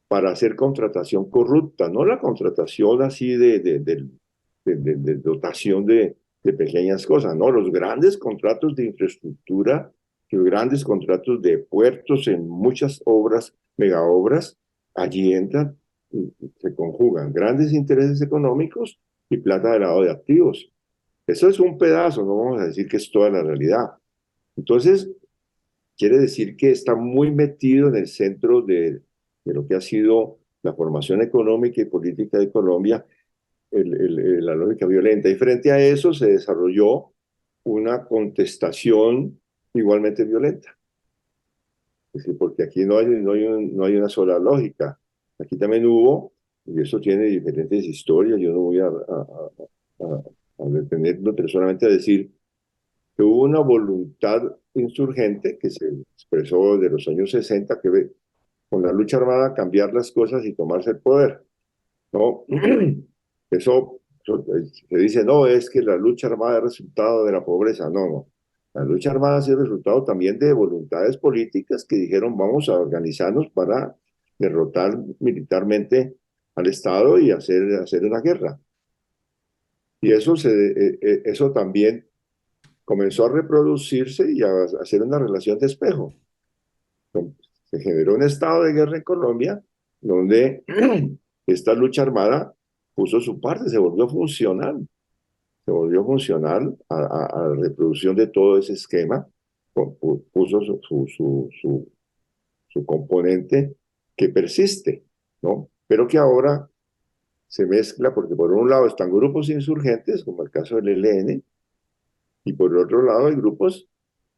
para hacer contratación corrupta, no la contratación así de dotación de pequeñas cosas, no, los grandes contratos de infraestructura, los grandes contratos de puertos en muchas obras, megaobras, allí entran, se conjugan grandes intereses económicos y plata de lavado de activos. Eso es un pedazo, no vamos a decir que es toda la realidad. Entonces, quiere decir que está muy metido en el centro de lo que ha sido la formación económica y política de Colombia, la lógica violenta. Y frente a eso se desarrolló una contestación igualmente violenta. Es decir, porque aquí no hay una sola lógica. Aquí también hubo, y eso tiene diferentes historias, yo no voy a detenerme, pero solamente a decir que hubo una voluntad insurgente que se expresó de los años 60, que ve con la lucha armada cambiar las cosas y tomarse el poder, ¿no? Eso se dice, no, es que la lucha armada es resultado de la pobreza. No, no. La lucha armada ha sido resultado también de voluntades políticas que dijeron, vamos a organizarnos para derrotar militarmente al Estado y hacer una guerra. Y eso también comenzó a reproducirse y a hacer una relación de espejo. Se generó un estado de guerra en Colombia donde esta lucha armada puso su parte, se volvió funcional a la reproducción de todo ese esquema, puso su componente que persiste, ¿no? Pero que ahora se mezcla porque por un lado están grupos insurgentes, como el caso del ELN, y por otro lado hay grupos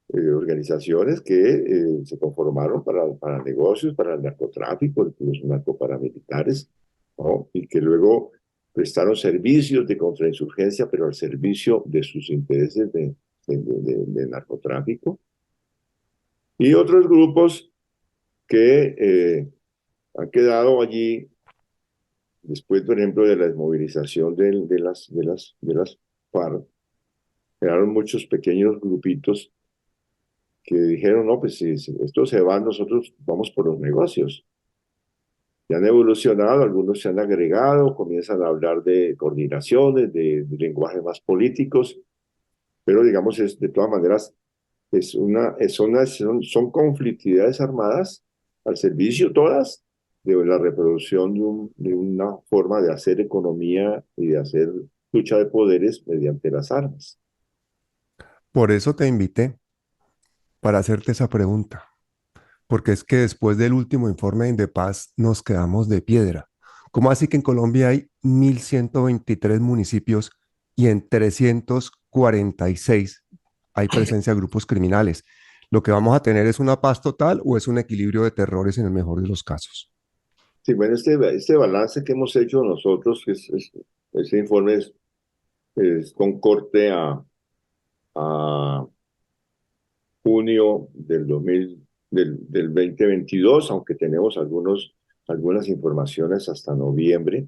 organizaciones que se conformaron para negocios, para el narcotráfico, los narcoparamilitares, ¿no? Y que luego prestaron servicios de contrainsurgencia, pero al servicio de sus intereses de narcotráfico. Y otros grupos que han quedado allí después, por ejemplo, de la desmovilización de las FARC, quedaron muchos pequeños grupitos que dijeron, no, pues si esto se va, nosotros vamos por los negocios. Ya han evolucionado, algunos se han agregado, comienzan a hablar de coordinaciones, de lenguajes más políticos, pero digamos, de todas maneras, son conflictividades armadas al servicio todas de la reproducción de una forma de hacer economía y de hacer lucha de poderes mediante las armas. Por eso te invité, para hacerte esa pregunta, porque es que después del último informe de Indepaz nos quedamos de piedra. ¿Cómo así que en Colombia hay 1.123 municipios y en 346 hay presencia de grupos criminales? ¿Lo que vamos a tener es una paz total o es un equilibrio de terrores en el mejor de los casos? Sí, bueno, este balance que hemos hecho nosotros, este informe es con corte a junio del 2022, aunque tenemos algunas informaciones hasta noviembre,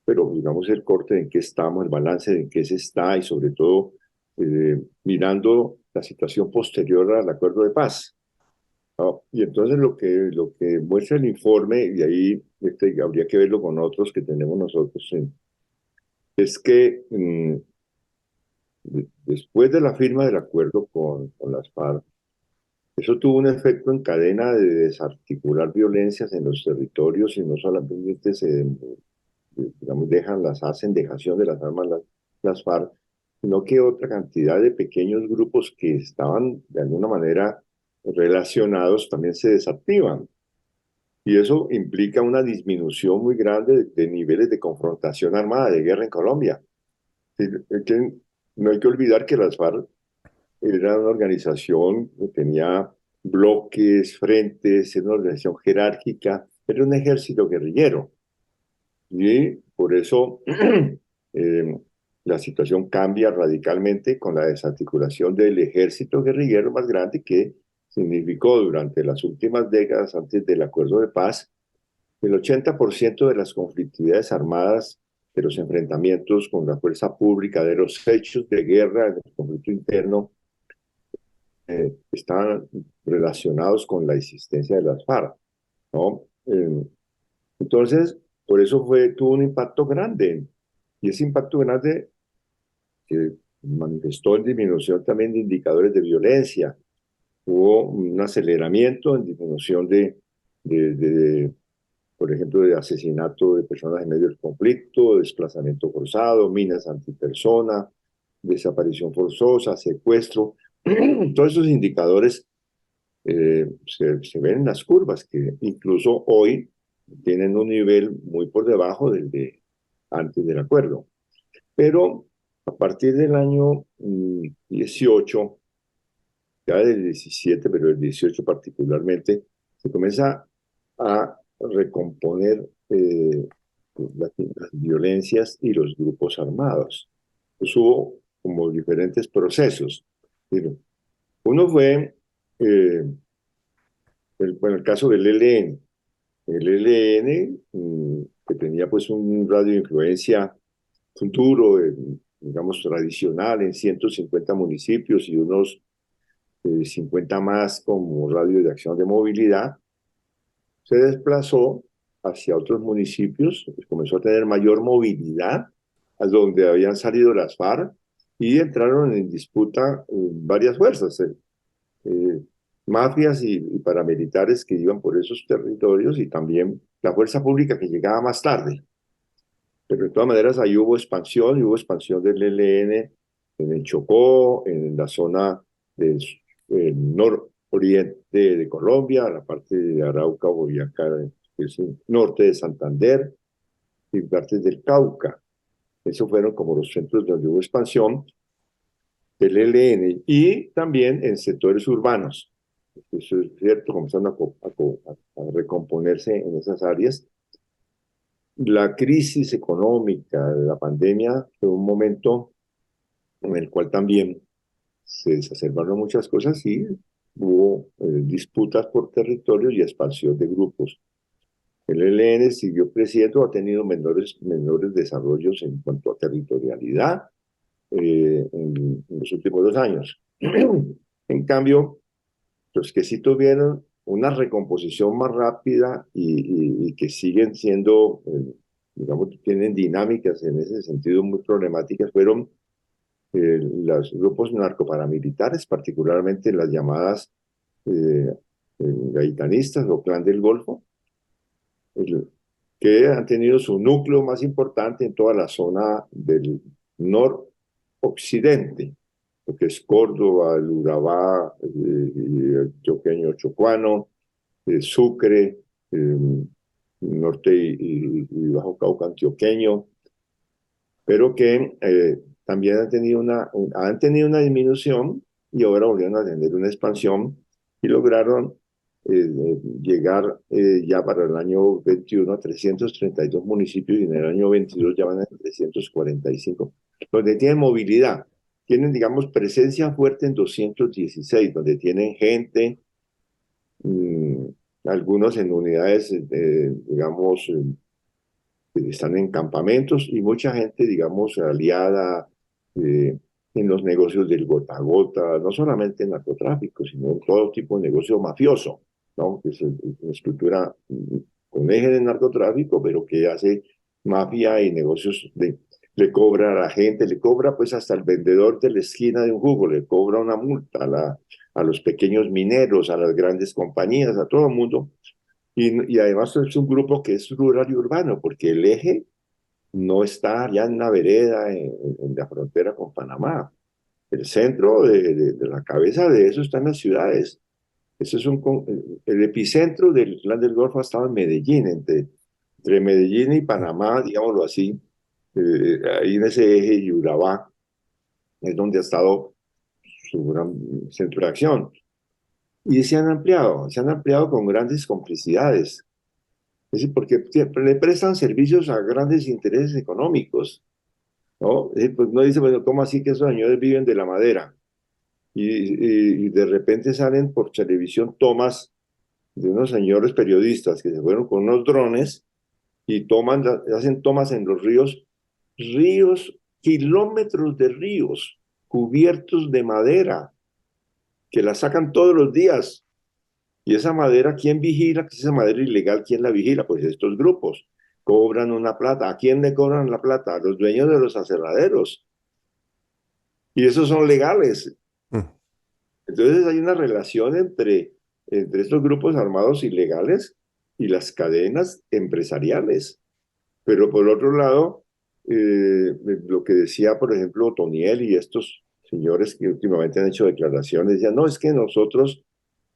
pero digamos el corte en qué estamos, el balance de en qué se está y sobre todo mirando la situación posterior al acuerdo de paz, ¿no? Y entonces lo que muestra el informe, y ahí habría que verlo con otros que tenemos nosotros, es que después de la firma del acuerdo con las FARC, eso tuvo un efecto en cadena de desarticular violencias en los territorios y no solamente digamos, hacen dejación de las armas las FARC, sino que otra cantidad de pequeños grupos que estaban de alguna manera relacionados también se desactivan. Y eso implica una disminución muy grande de niveles de confrontación armada, de guerra en Colombia. No hay que olvidar que las FARC era una organización que tenía bloques, frentes, era una organización jerárquica, era un ejército guerrillero. Y por eso eh, la situación cambia radicalmente con la desarticulación del ejército guerrillero más grande que significó durante las últimas décadas antes del acuerdo de paz el 80% de las conflictividades armadas, de los enfrentamientos con la fuerza pública, de los hechos de guerra, del conflicto interno, estaban relacionados con la existencia de las FARC, ¿no? Entonces, por eso tuvo un impacto grande. Y ese impacto grande que manifestó en disminución también de indicadores de violencia. Hubo un aceleramiento en disminución de, por ejemplo, de asesinato de personas en medio del conflicto, desplazamiento forzado, minas antipersona, desaparición forzosa, secuestro. Todos esos indicadores se ven en las curvas, que incluso hoy tienen un nivel muy por debajo del de antes del acuerdo. Pero a partir del año 18, ya del 17, pero del 18 particularmente, se comienza a recomponer las violencias y los grupos armados. Pues hubo como diferentes procesos. Uno fue, el caso del ELN. El ELN, que tenía pues un radio de influencia duro, digamos, tradicional en 150 municipios y unos 50 más como radio de acción de movilidad, se desplazó hacia otros municipios, comenzó a tener mayor movilidad, a donde habían salido las FARC, y entraron en disputa varias fuerzas, mafias y paramilitares que iban por esos territorios, y también la fuerza pública que llegaba más tarde. Pero de todas maneras ahí hubo expansión, y hubo expansión del ELN en el Chocó, en la zona del nororiente de Colombia, la parte de Arauca, Boyacá, el norte de Santander y partes del Cauca. Esos fueron como los centros donde hubo expansión del ELN, y también en sectores urbanos. Eso es cierto, comenzaron a recomponerse en esas áreas. La crisis económica de la pandemia fue un momento en el cual también se exacerbaron muchas cosas y hubo disputas por territorio y expansión de grupos. El ELN siguió creciendo, ha tenido menores desarrollos en cuanto a territorialidad en los últimos 2 años. En cambio, los que sí tuvieron una recomposición más rápida y que siguen siendo, digamos, tienen dinámicas en ese sentido muy problemáticas, fueron los grupos narcoparamilitares, particularmente las llamadas eh, gaitanistas o Clan del Golfo, que han tenido su núcleo más importante en toda la zona del noroccidente, lo que es Córdoba, el Urabá, el Choqueño Chocuano, Sucre, norte y Bajo Cauca antioqueño, pero que también han tenido una disminución y ahora volvieron a tener una expansión y lograron llegar ya para el año 21 a 332 municipios, y en el año 22 ya van a 345, donde tienen movilidad, tienen, digamos, presencia fuerte en 216, donde tienen gente, mmm, algunos en unidades, digamos, están en campamentos, y mucha gente, digamos, aliada en los negocios del gota a gota, no solamente en narcotráfico, sino en todo tipo de negocio mafioso, ¿no? Que es una estructura con eje de narcotráfico, pero que hace mafia y negocios le cobra a la gente, le cobra pues hasta el vendedor de la esquina de un jugo, le cobra una multa a los pequeños mineros, a las grandes compañías, a todo el mundo. Y además es un grupo que es rural y urbano, porque el eje no está ya en la vereda, en la frontera con Panamá. El centro de la cabeza de eso está en las ciudades. Eso es el epicentro del Clan del Golfo ha estado en Medellín, entre Medellín y Panamá, digámoslo así. Ahí en ese eje y Urabá es donde ha estado su gran centro de acción. Y se han ampliado con grandes complicidades. Es decir, porque siempre le prestan servicios a grandes intereses económicos, ¿no? Es decir, pues no dice, bueno, ¿cómo así que esos señores viven de la madera? Y de repente salen por televisión tomas de unos señores periodistas que se fueron con unos drones y hacen tomas en los ríos, kilómetros de ríos cubiertos de madera, que la sacan todos los días. Y esa madera, ¿quién vigila? Que esa madera ilegal, ¿quién la vigila? Pues estos grupos cobran una plata. ¿A quién le cobran la plata? A los dueños de los aserraderos. Y esos son legales. Mm. Entonces hay una relación entre estos grupos armados ilegales y las cadenas empresariales. Pero por otro lado, lo que decía, por ejemplo, Otoniel y estos señores que últimamente han hecho declaraciones, decían, no, es que nosotros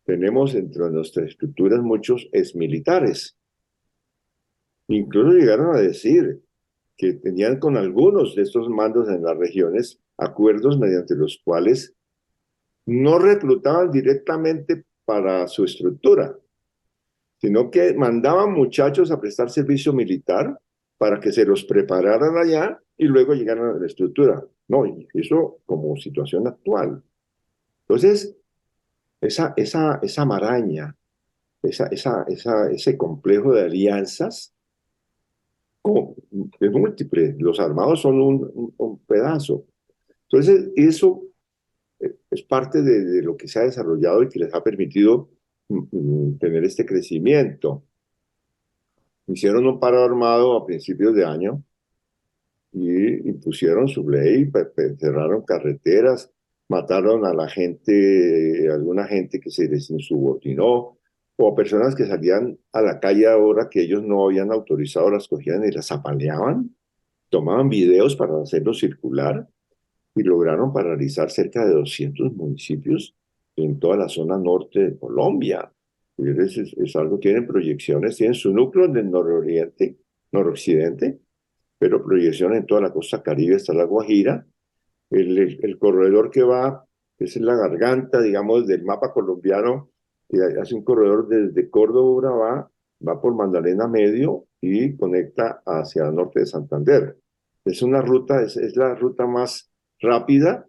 tenemos entre nuestras estructuras muchos exmilitares. Incluso llegaron a decir que tenían con algunos de estos mandos en las regiones acuerdos mediante los cuales no reclutaban directamente para su estructura, sino que mandaban muchachos a prestar servicio militar para que se los prepararan allá y luego llegaran a la estructura. No, y eso como situación actual. Entonces, esa maraña, ese complejo de alianzas es múltiple. Los armados son un pedazo. Entonces, eso es parte de lo que se ha desarrollado y que les ha permitido tener este crecimiento. Hicieron un paro armado a principios de año y impusieron su ley, cerraron carreteras, mataron a la gente, alguna gente que se les insubordinó, o a personas que salían a la calle ahora que ellos no habían autorizado, las cogían y las apaleaban, tomaban videos para hacerlos circular y lograron paralizar cerca de 200 municipios en toda la zona norte de Colombia. Es algo, tienen proyecciones, tienen su núcleo en el nororiente, noroccidente, pero proyección en toda la costa Caribe hasta la Guajira. El corredor que va, es la garganta, digamos, del mapa colombiano, que hace un corredor desde Córdoba, va por Magdalena Medio y conecta hacia el norte de Santander. Es una ruta, es la ruta más rápida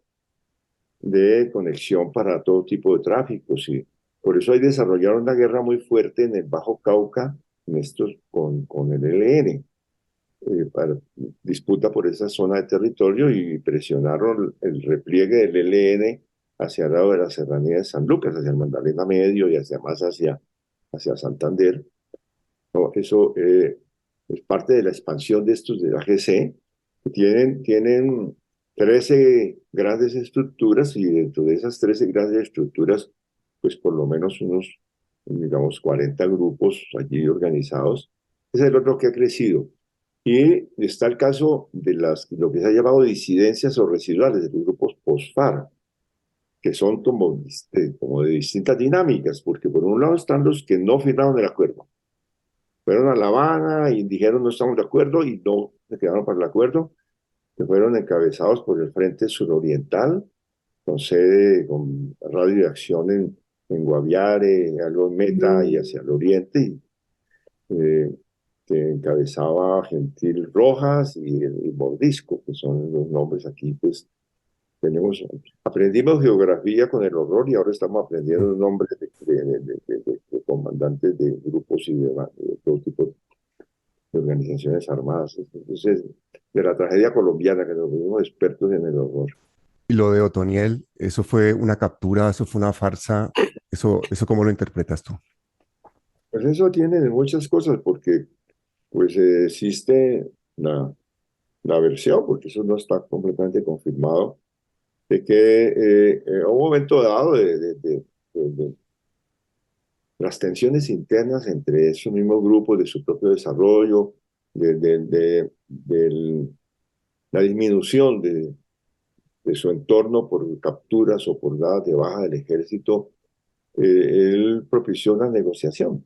de conexión para todo tipo de tráfico. Sí. Por eso hay desarrollaron una guerra muy fuerte en el Bajo Cauca con el ELN. Para disputa por esa zona de territorio y presionaron el repliegue del ELN hacia el lado de la serranía de San Lucas, hacia el Magdalena Medio y hacia Santander. No, eso es parte de la expansión de estos de la AGC, que tienen 13 grandes estructuras y dentro de esas 13 grandes estructuras, pues por lo menos unos, digamos, 40 grupos allí organizados. Ese es el otro que ha crecido. Y está el caso de lo que se ha llamado disidencias o residuales de los grupos post-FARC, que son como de distintas dinámicas, porque por un lado están los que no firmaron el acuerdo. Fueron a La Habana y dijeron no estamos de acuerdo y no se quedaron para el acuerdo, que fueron encabezados por el Frente Suroriental, con sede, con radio de acción en Guaviare, algo en Meta y hacia el oriente, y, que encabezaba Gentil Rojas y Mordisco, que son los nombres aquí, pues aprendimos geografía con el horror y ahora estamos aprendiendo los nombres de comandantes de grupos y de todo tipo de organizaciones armadas. Entonces, de la tragedia colombiana, que nos volvimos expertos en el horror. Y lo de Otoniel, ¿eso fue una captura, eso fue una farsa? ¿Eso cómo lo interpretas tú? Pues eso tiene muchas cosas, porque pues existe la versión, porque eso no está completamente confirmado, de que a un momento dado de las tensiones internas entre esos mismos grupos, de su propio desarrollo, de la disminución de su entorno por capturas o por dadas de baja del ejército, él propició una negociación.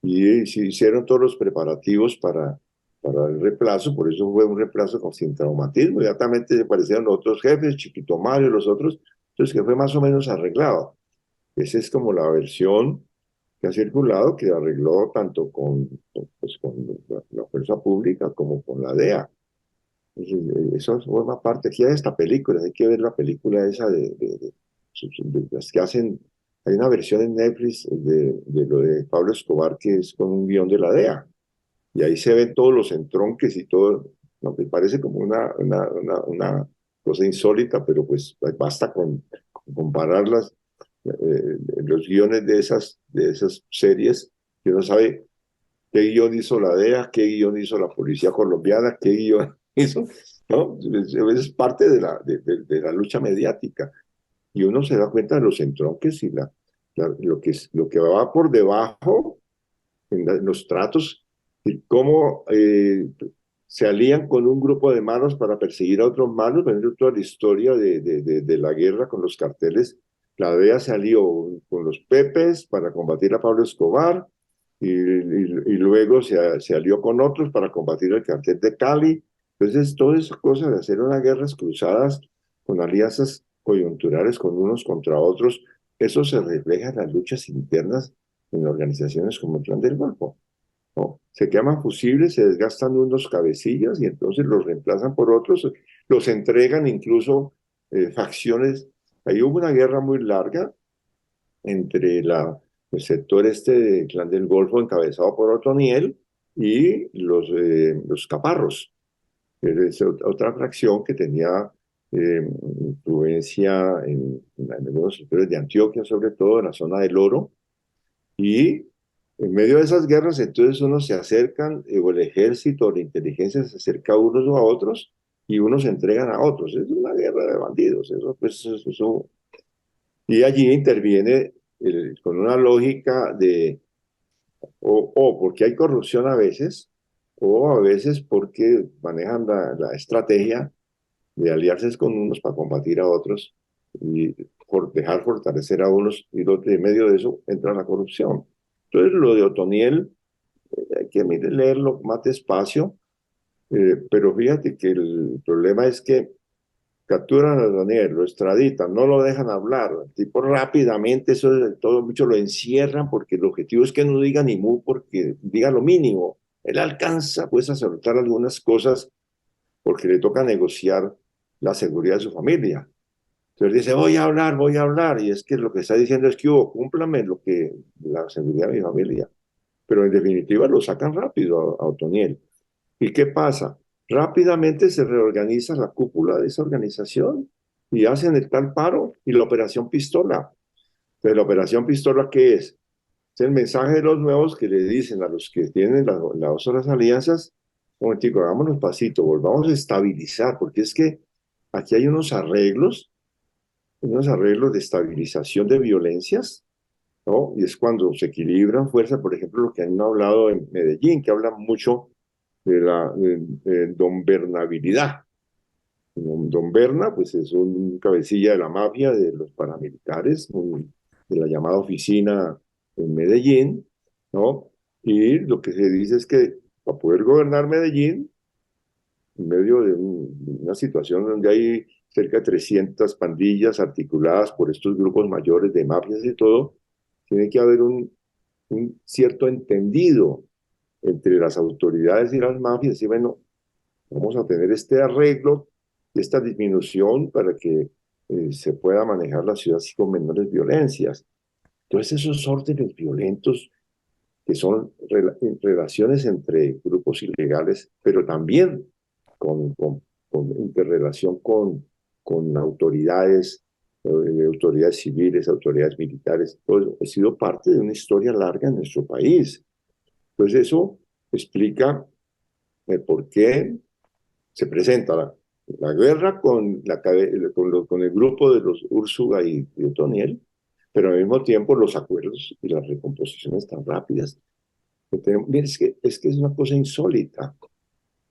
Y se hicieron todos los preparativos para el reemplazo, por eso fue un reemplazo sin traumatismo. Inmediatamente se aparecieron los otros jefes, Chiquito Mario, los otros, entonces que fue más o menos arreglado. Esa es como la versión que ha circulado, que arregló tanto pues, con la fuerza pública como con la DEA. Eso forma parte. Aquí hay esta película, hay que ver la película esa de las que hacen. Hay una versión en Netflix de lo de Pablo Escobar que es con un guión de la DEA. Y ahí se ven todos los entronques y todo. No, me parece como una cosa insólita, pero pues basta con compararlas, los guiones de esas series, que uno sabe qué guión hizo la DEA, qué guión hizo la policía colombiana, qué guión hizo, ¿no? Es parte de la lucha mediática. Y uno se da cuenta de los entronques y lo que va por debajo en los tratos, y cómo se alían con un grupo de malos para perseguir a otros malos. Por ejemplo, toda la historia de la guerra con los carteles. La DEA se alió con los Pepes para combatir a Pablo Escobar, y luego se alió con otros para combatir el cartel de Cali. Entonces, toda esa cosa de hacer unas guerras cruzadas con alianzas coyunturales con unos contra otros, eso se refleja en las luchas internas en organizaciones como el Clan del Golfo, ¿no? Se queman fusibles, se desgastan unos cabecillas y entonces los reemplazan por otros, los entregan incluso facciones. Ahí hubo una guerra muy larga entre el sector este del Clan del Golfo, encabezado por Otoniel, y los Caparros, que es otra fracción que tenía influencia en algunos sectores de Antioquia, sobre todo en la zona del Oro. Y en medio de esas guerras, entonces unos se acercan, o el ejército o la inteligencia se acerca a unos o a otros, y unos se entregan a otros. Es una guerra de bandidos. Eso, pues, y allí interviene con una lógica o porque hay corrupción a veces, o a veces porque manejan la estrategia de aliarse con unos para combatir a otros y dejar fortalecer a unos, y en medio de eso entra la corrupción. Entonces, lo de Otoniel, hay que leerlo más despacio, pero fíjate que el problema es que capturan a Otoniel, lo extraditan, no lo dejan hablar, el tipo rápidamente, eso todo mucho lo encierran, porque el objetivo es que no diga ni mu, porque diga lo mínimo. Él alcanza pues a soltar algunas cosas porque le toca negociar la seguridad de su familia. Entonces dice, voy a hablar, y es que lo que está diciendo es que cúmplame la seguridad de mi familia. Pero en definitiva lo sacan rápido a Otoniel. ¿Y qué pasa? Rápidamente se reorganiza la cúpula de esa organización y hacen el tal paro y la operación Pistola. Entonces, la operación Pistola, ¿qué es? Es el mensaje de los nuevos que le dicen a los que tienen las otras alianzas: un momentico, hagámonos pasito, volvamos a estabilizar, porque es que aquí hay unos arreglos de estabilización de violencias, ¿no? Y es cuando se equilibran fuerzas, por ejemplo, lo que han hablado en Medellín, que hablan mucho de la donbernabilidad. Don Berna, pues es un cabecilla de la mafia de los paramilitares, de la llamada oficina en Medellín, ¿no? Y lo que se dice es que para poder gobernar Medellín, en medio de una situación donde hay cerca de 300 pandillas articuladas por estos grupos mayores de mafias y todo, tiene que haber un cierto entendido entre las autoridades y las mafias, y bueno, vamos a tener este arreglo, esta disminución para que se pueda manejar la ciudad con menores violencias. Entonces, esos órdenes violentos que son relaciones entre grupos ilegales, pero también con interrelación con autoridades, autoridades civiles, autoridades militares, todo eso ha sido parte de una historia larga en nuestro país. Entonces, eso explica el por qué se presenta la guerra con el grupo de los Úrsula y Otoniel, pero al mismo tiempo los acuerdos y las recomposiciones tan rápidas. Mira, es que es una cosa insólita.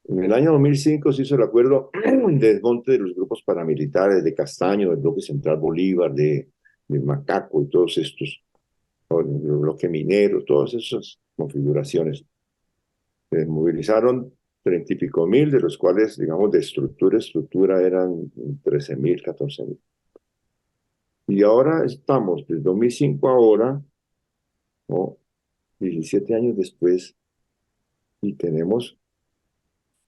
En el año 2005 se hizo el acuerdo de desmonte de los grupos paramilitares de Castaño, del Bloque Central Bolívar, de Macaco y todos estos, el bloque minero, todas esas configuraciones. Se movilizaron 30 y pico mil, de los cuales, digamos, de estructura eran 13.000, 14.000. Y ahora estamos, desde 2005 ahora, ¿no? 17 años después, y tenemos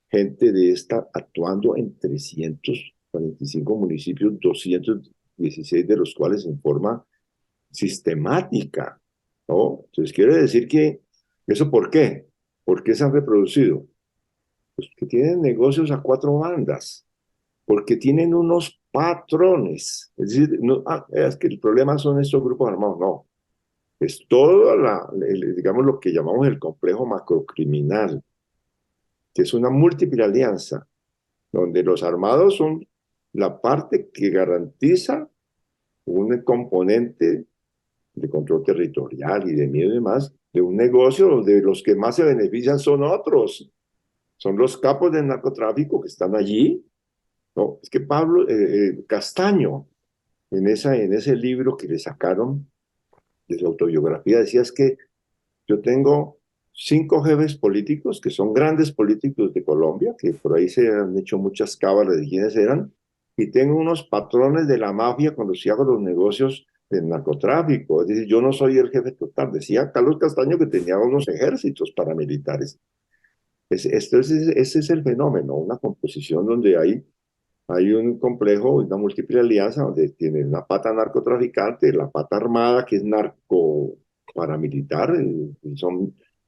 gente de esta actuando en 345 municipios, 216 de los cuales en forma sistemática, ¿no? Entonces quiere decir que, ¿eso por qué? ¿Por qué se han reproducido? Pues que tienen negocios a cuatro bandas, porque tienen unos patrones. Es decir, no, es que el problema son estos grupos armados, no. Es todo, digamos, lo que llamamos el complejo macrocriminal, que es una múltiple alianza, donde los armados son la parte que garantiza un componente de control territorial y de miedo y demás, de un negocio donde los que más se benefician son otros, son los capos del narcotráfico que están allí. No, es que Pablo Castaño, en ese libro que le sacaron de su autobiografía, decía es que yo tengo 5 jefes políticos que son grandes políticos de Colombia, que por ahí se han hecho muchas cábalas de quiénes eran, y tengo unos patrones de la mafia cuando se hago los negocios del narcotráfico. Es decir, yo no soy el jefe total. Decía Carlos Castaño que tenía unos ejércitos paramilitares. Ese es el fenómeno, una composición donde hay un complejo, una múltiple alianza, donde tiene una pata narcotraficante, la pata armada, que es narco paramilitar,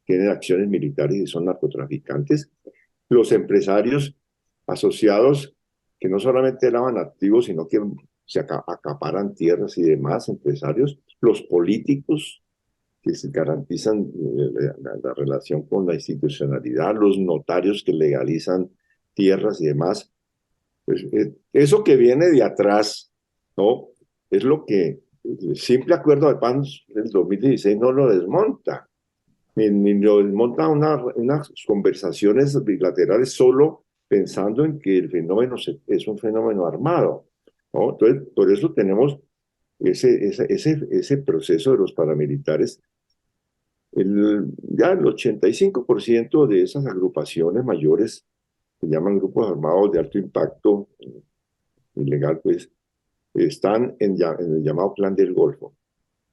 tienen acciones militares y son narcotraficantes, los empresarios asociados que no solamente lavan activos, sino que se acaparan tierras y demás, empresarios, los políticos que se garantizan la relación con la institucionalidad, los notarios que legalizan tierras y demás. Pues, eso que viene de atrás, ¿no? Es lo que el simple acuerdo de paz del 2016 no lo desmonta, ni lo desmonta unas conversaciones bilaterales solo pensando en que el fenómeno es un fenómeno armado, ¿no? Entonces, por eso tenemos ese proceso de los paramilitares. Ya el 85% de esas agrupaciones mayores, se llaman grupos armados de alto impacto ilegal, pues, están en el llamado Plan del Golfo.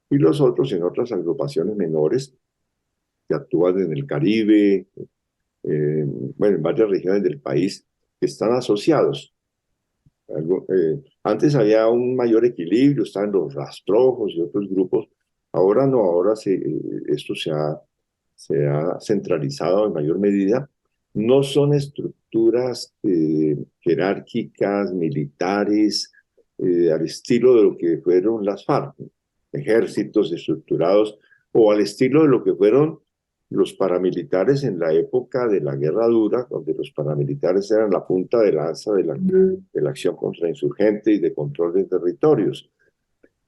Y los otros en otras agrupaciones menores que actúan en el Caribe, bueno, en varias regiones del país, que están asociados. Antes había un mayor equilibrio, estaban los rastrojos y otros grupos. Ahora no, ahora esto se ha centralizado en mayor medida. No son estructuras jerárquicas, militares, al estilo de lo que fueron las FARC, ejércitos estructurados, o al estilo de lo que fueron los paramilitares en la época de la Guerra Dura, donde los paramilitares eran la punta de lanza de la acción contra insurgentes y de control de territorios.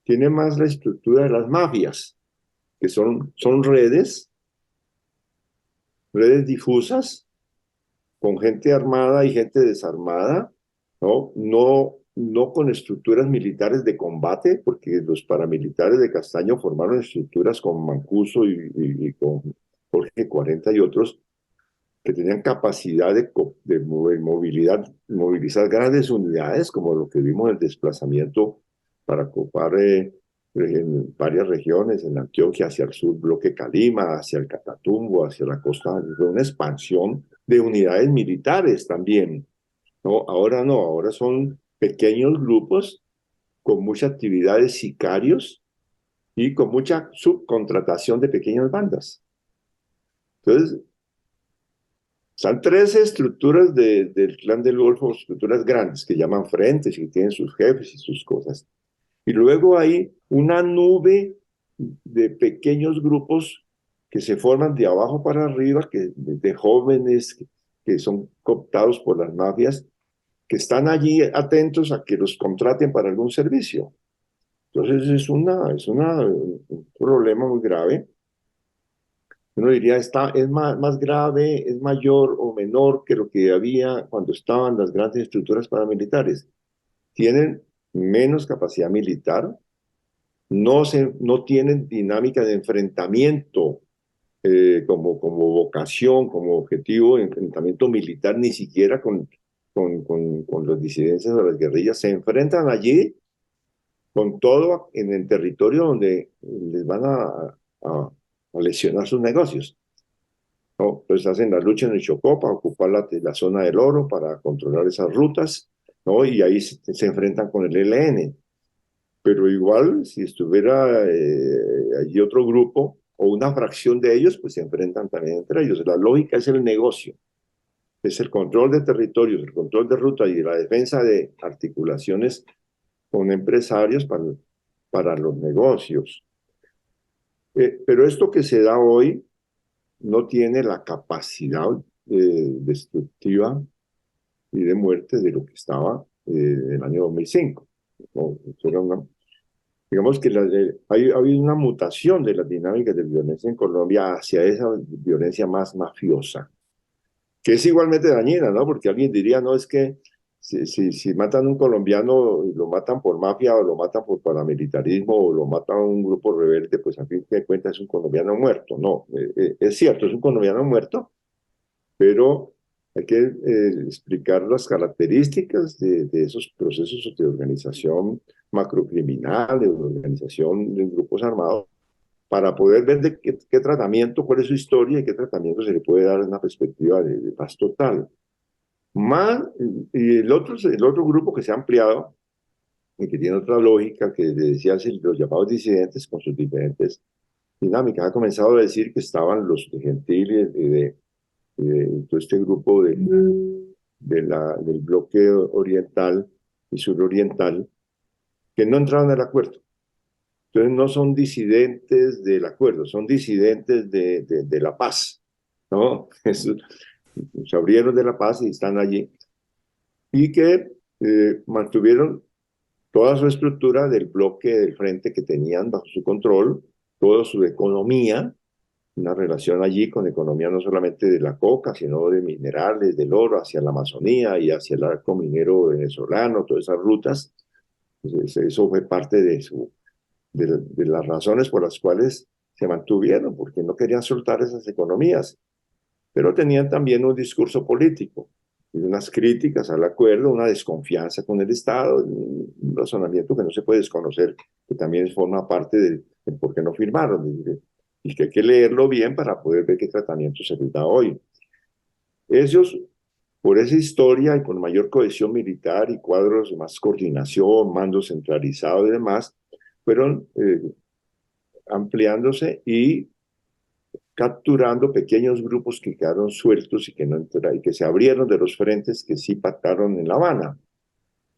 Tiene más la estructura de las mafias, que son redes difusas, con gente armada y gente desarmada, ¿no? No con estructuras militares de combate, porque los paramilitares de Castaño formaron estructuras con Mancuso y con Jorge 40 y otros, que tenían capacidad de movilizar grandes unidades, como lo que vimos el desplazamiento para ocupar en varias regiones, en Antioquia, hacia el sur, bloque Calima, hacia el Catatumbo, hacia la costa, fue una expansión de unidades militares también. No, ahora son pequeños grupos con mucha actividad de sicarios y con mucha subcontratación de pequeñas bandas. Entonces, están 13 estructuras del Clan del Golfo, estructuras grandes que llaman frentes y que tienen sus jefes y sus cosas. Y luego hay una nube de pequeños grupos que se forman de abajo para arriba, de jóvenes que son cooptados por las mafias, que están allí atentos a que los contraten para algún servicio. Entonces es un problema muy grave. Uno diría, es más grave, es mayor o menor que lo que había cuando estaban las grandes estructuras paramilitares. Tienen menos capacidad militar, no tienen dinámica de enfrentamiento como vocación, como objetivo de enfrentamiento militar, ni siquiera con los disidencias o las guerrillas. Se enfrentan allí con todo en el territorio donde les van a lesionar sus negocios, ¿no? Entonces hacen la lucha en el Chocó para ocupar la zona del oro, para controlar esas rutas, ¿no? Y ahí se enfrentan con el ELN. Pero igual, si estuviera allí otro grupo o una fracción de ellos, pues se enfrentan también entre ellos. La lógica es el negocio, es el control de territorios, el control de ruta y la defensa de articulaciones con empresarios para los negocios. Pero esto que se da hoy no tiene la capacidad destructiva y de muerte de lo que estaba en el año 2005. ¿No? Digamos que ha habido una mutación de las dinámicas de violencia en Colombia hacia esa violencia más mafiosa, que es igualmente dañina, ¿no? Porque alguien diría, no, es que si matan a un colombiano y lo matan por mafia o lo matan por paramilitarismo o lo matan a un grupo rebelde, pues a fin de cuentas es un colombiano muerto. No, es cierto, es un colombiano muerto, pero hay que explicar las características de esos procesos de organización macrocriminal, de organización de grupos armados, para poder ver de qué tratamiento, cuál es su historia y qué tratamiento se le puede dar en una perspectiva de paz total. Más, y el otro grupo que se ha ampliado y que tiene otra lógica, que decía los llamados disidentes con sus diferentes dinámicas, ha comenzado a decir que estaban los de Gentil y todo este grupo del bloque oriental y suroriental, que no entraron al acuerdo. Entonces no son disidentes del acuerdo, son disidentes de la paz, ¿no? Se abrieron de la paz y están allí. Y que mantuvieron toda su estructura del bloque del frente que tenían bajo su control, toda su economía, una relación allí con economía no solamente de la coca, sino de minerales, del oro, hacia la Amazonía y hacia el arco minero venezolano, todas esas rutas. Pues eso fue parte de las razones por las cuales se mantuvieron, porque no querían soltar esas economías. Pero tenían también un discurso político, y unas críticas al acuerdo, una desconfianza con el Estado, un razonamiento que no se puede desconocer, que también forma parte del por qué no firmaron, y que hay que leerlo bien para poder ver qué tratamiento se les da hoy. Ellos, por esa historia y por mayor cohesión militar y cuadros de más coordinación, mando centralizado y demás, fueron ampliándose y capturando pequeños grupos que quedaron sueltos y que se abrieron de los frentes que sí pactaron en La Habana.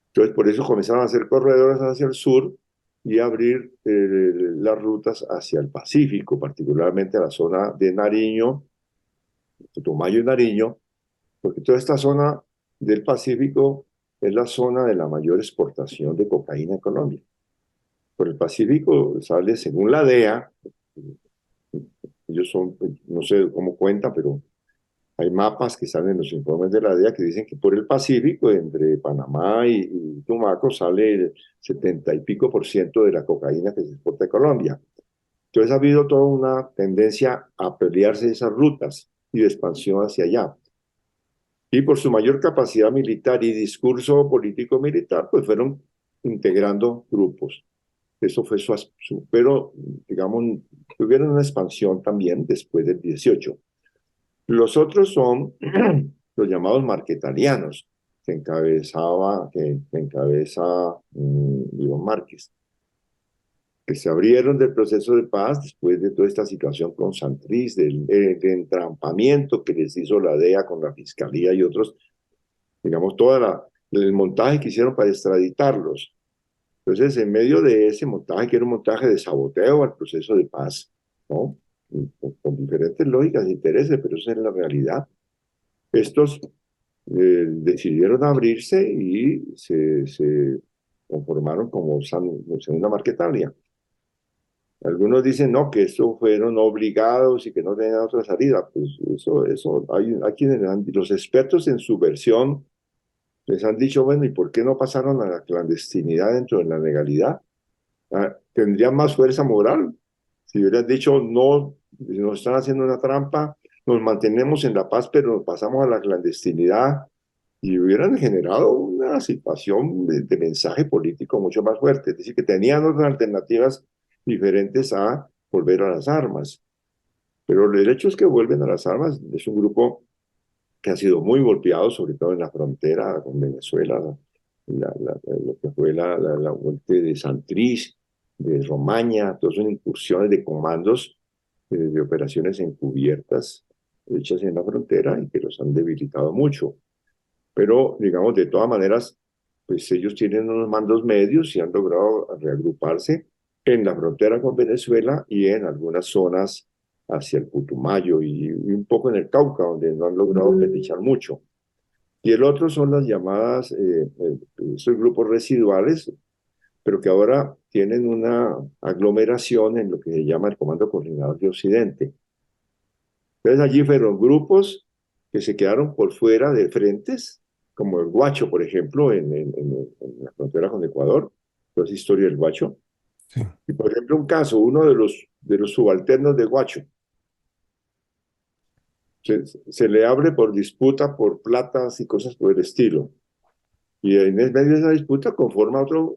Entonces, por eso comenzaron a hacer corredores hacia el sur y abrir las rutas hacia el Pacífico, particularmente a la zona de Nariño, Putumayo y Nariño, porque toda esta zona del Pacífico es la zona de la mayor exportación de cocaína en Colombia. Por el Pacífico sale, según la DEA, ellos son, no sé cómo cuentan, pero hay mapas que salen en los informes de la DEA que dicen que por el Pacífico, entre Panamá y Tumaco, sale el 70 y pico % de la cocaína que se exporta a Colombia. Entonces ha habido toda una tendencia a pelearse esas rutas y de expansión hacia allá. Y por su mayor capacidad militar y discurso político-militar, pues fueron integrando grupos. Eso fue pero, digamos, tuvieron una expansión también después del 18. Los otros son los llamados marquetarianos, que encabeza Iván Márquez, que se abrieron del proceso de paz después de toda esta situación con Santrich, del entrampamiento que les hizo la DEA con la Fiscalía y otros, digamos, el montaje que hicieron para extraditarlos. Entonces, en medio de ese montaje, que era un montaje de saboteo al proceso de paz, ¿no? Con diferentes lógicas e intereses, pero esa es la realidad. Estos decidieron abrirse y se conformaron como Segunda Marquetalia. Algunos dicen, no, que estos fueron obligados y que no tenían otra salida. Pues hay quienes los expertos en su versión les han dicho, bueno, ¿y por qué no pasaron a la clandestinidad dentro de la legalidad? Tendrían más fuerza moral. Si hubieran dicho, no, nos están haciendo una trampa, nos mantenemos en la paz, pero nos pasamos a la clandestinidad, y hubieran generado una situación de mensaje político mucho más fuerte. Es decir, que tenían otras alternativas diferentes a volver a las armas. Pero el hecho es que vuelven a las armas. Es un grupo que ha sido muy golpeado, sobre todo en la frontera con Venezuela, lo que fue la muerte de Santrich, de Romaña, todas son incursiones de comandos de operaciones encubiertas hechas en la frontera y que los han debilitado mucho. Pero, digamos, de todas maneras, pues ellos tienen unos mandos medios y han logrado reagruparse en la frontera con Venezuela y en algunas zonas hacia el Putumayo y un poco en el Cauca, donde no han logrado petichar mucho. Y el otro son las llamadas, esos grupos residuales, pero que ahora tienen una aglomeración en lo que se llama el Comando Coordinador de Occidente. Entonces allí fueron grupos que se quedaron por fuera de frentes, como el Guacho, por ejemplo, en la frontera con Ecuador, toda esa historia del Guacho. Sí. Y por ejemplo, un caso, uno de los subalternos de Guacho, se le abre por disputa por platas y cosas por el estilo. Y en el medio de esa disputa conforma otro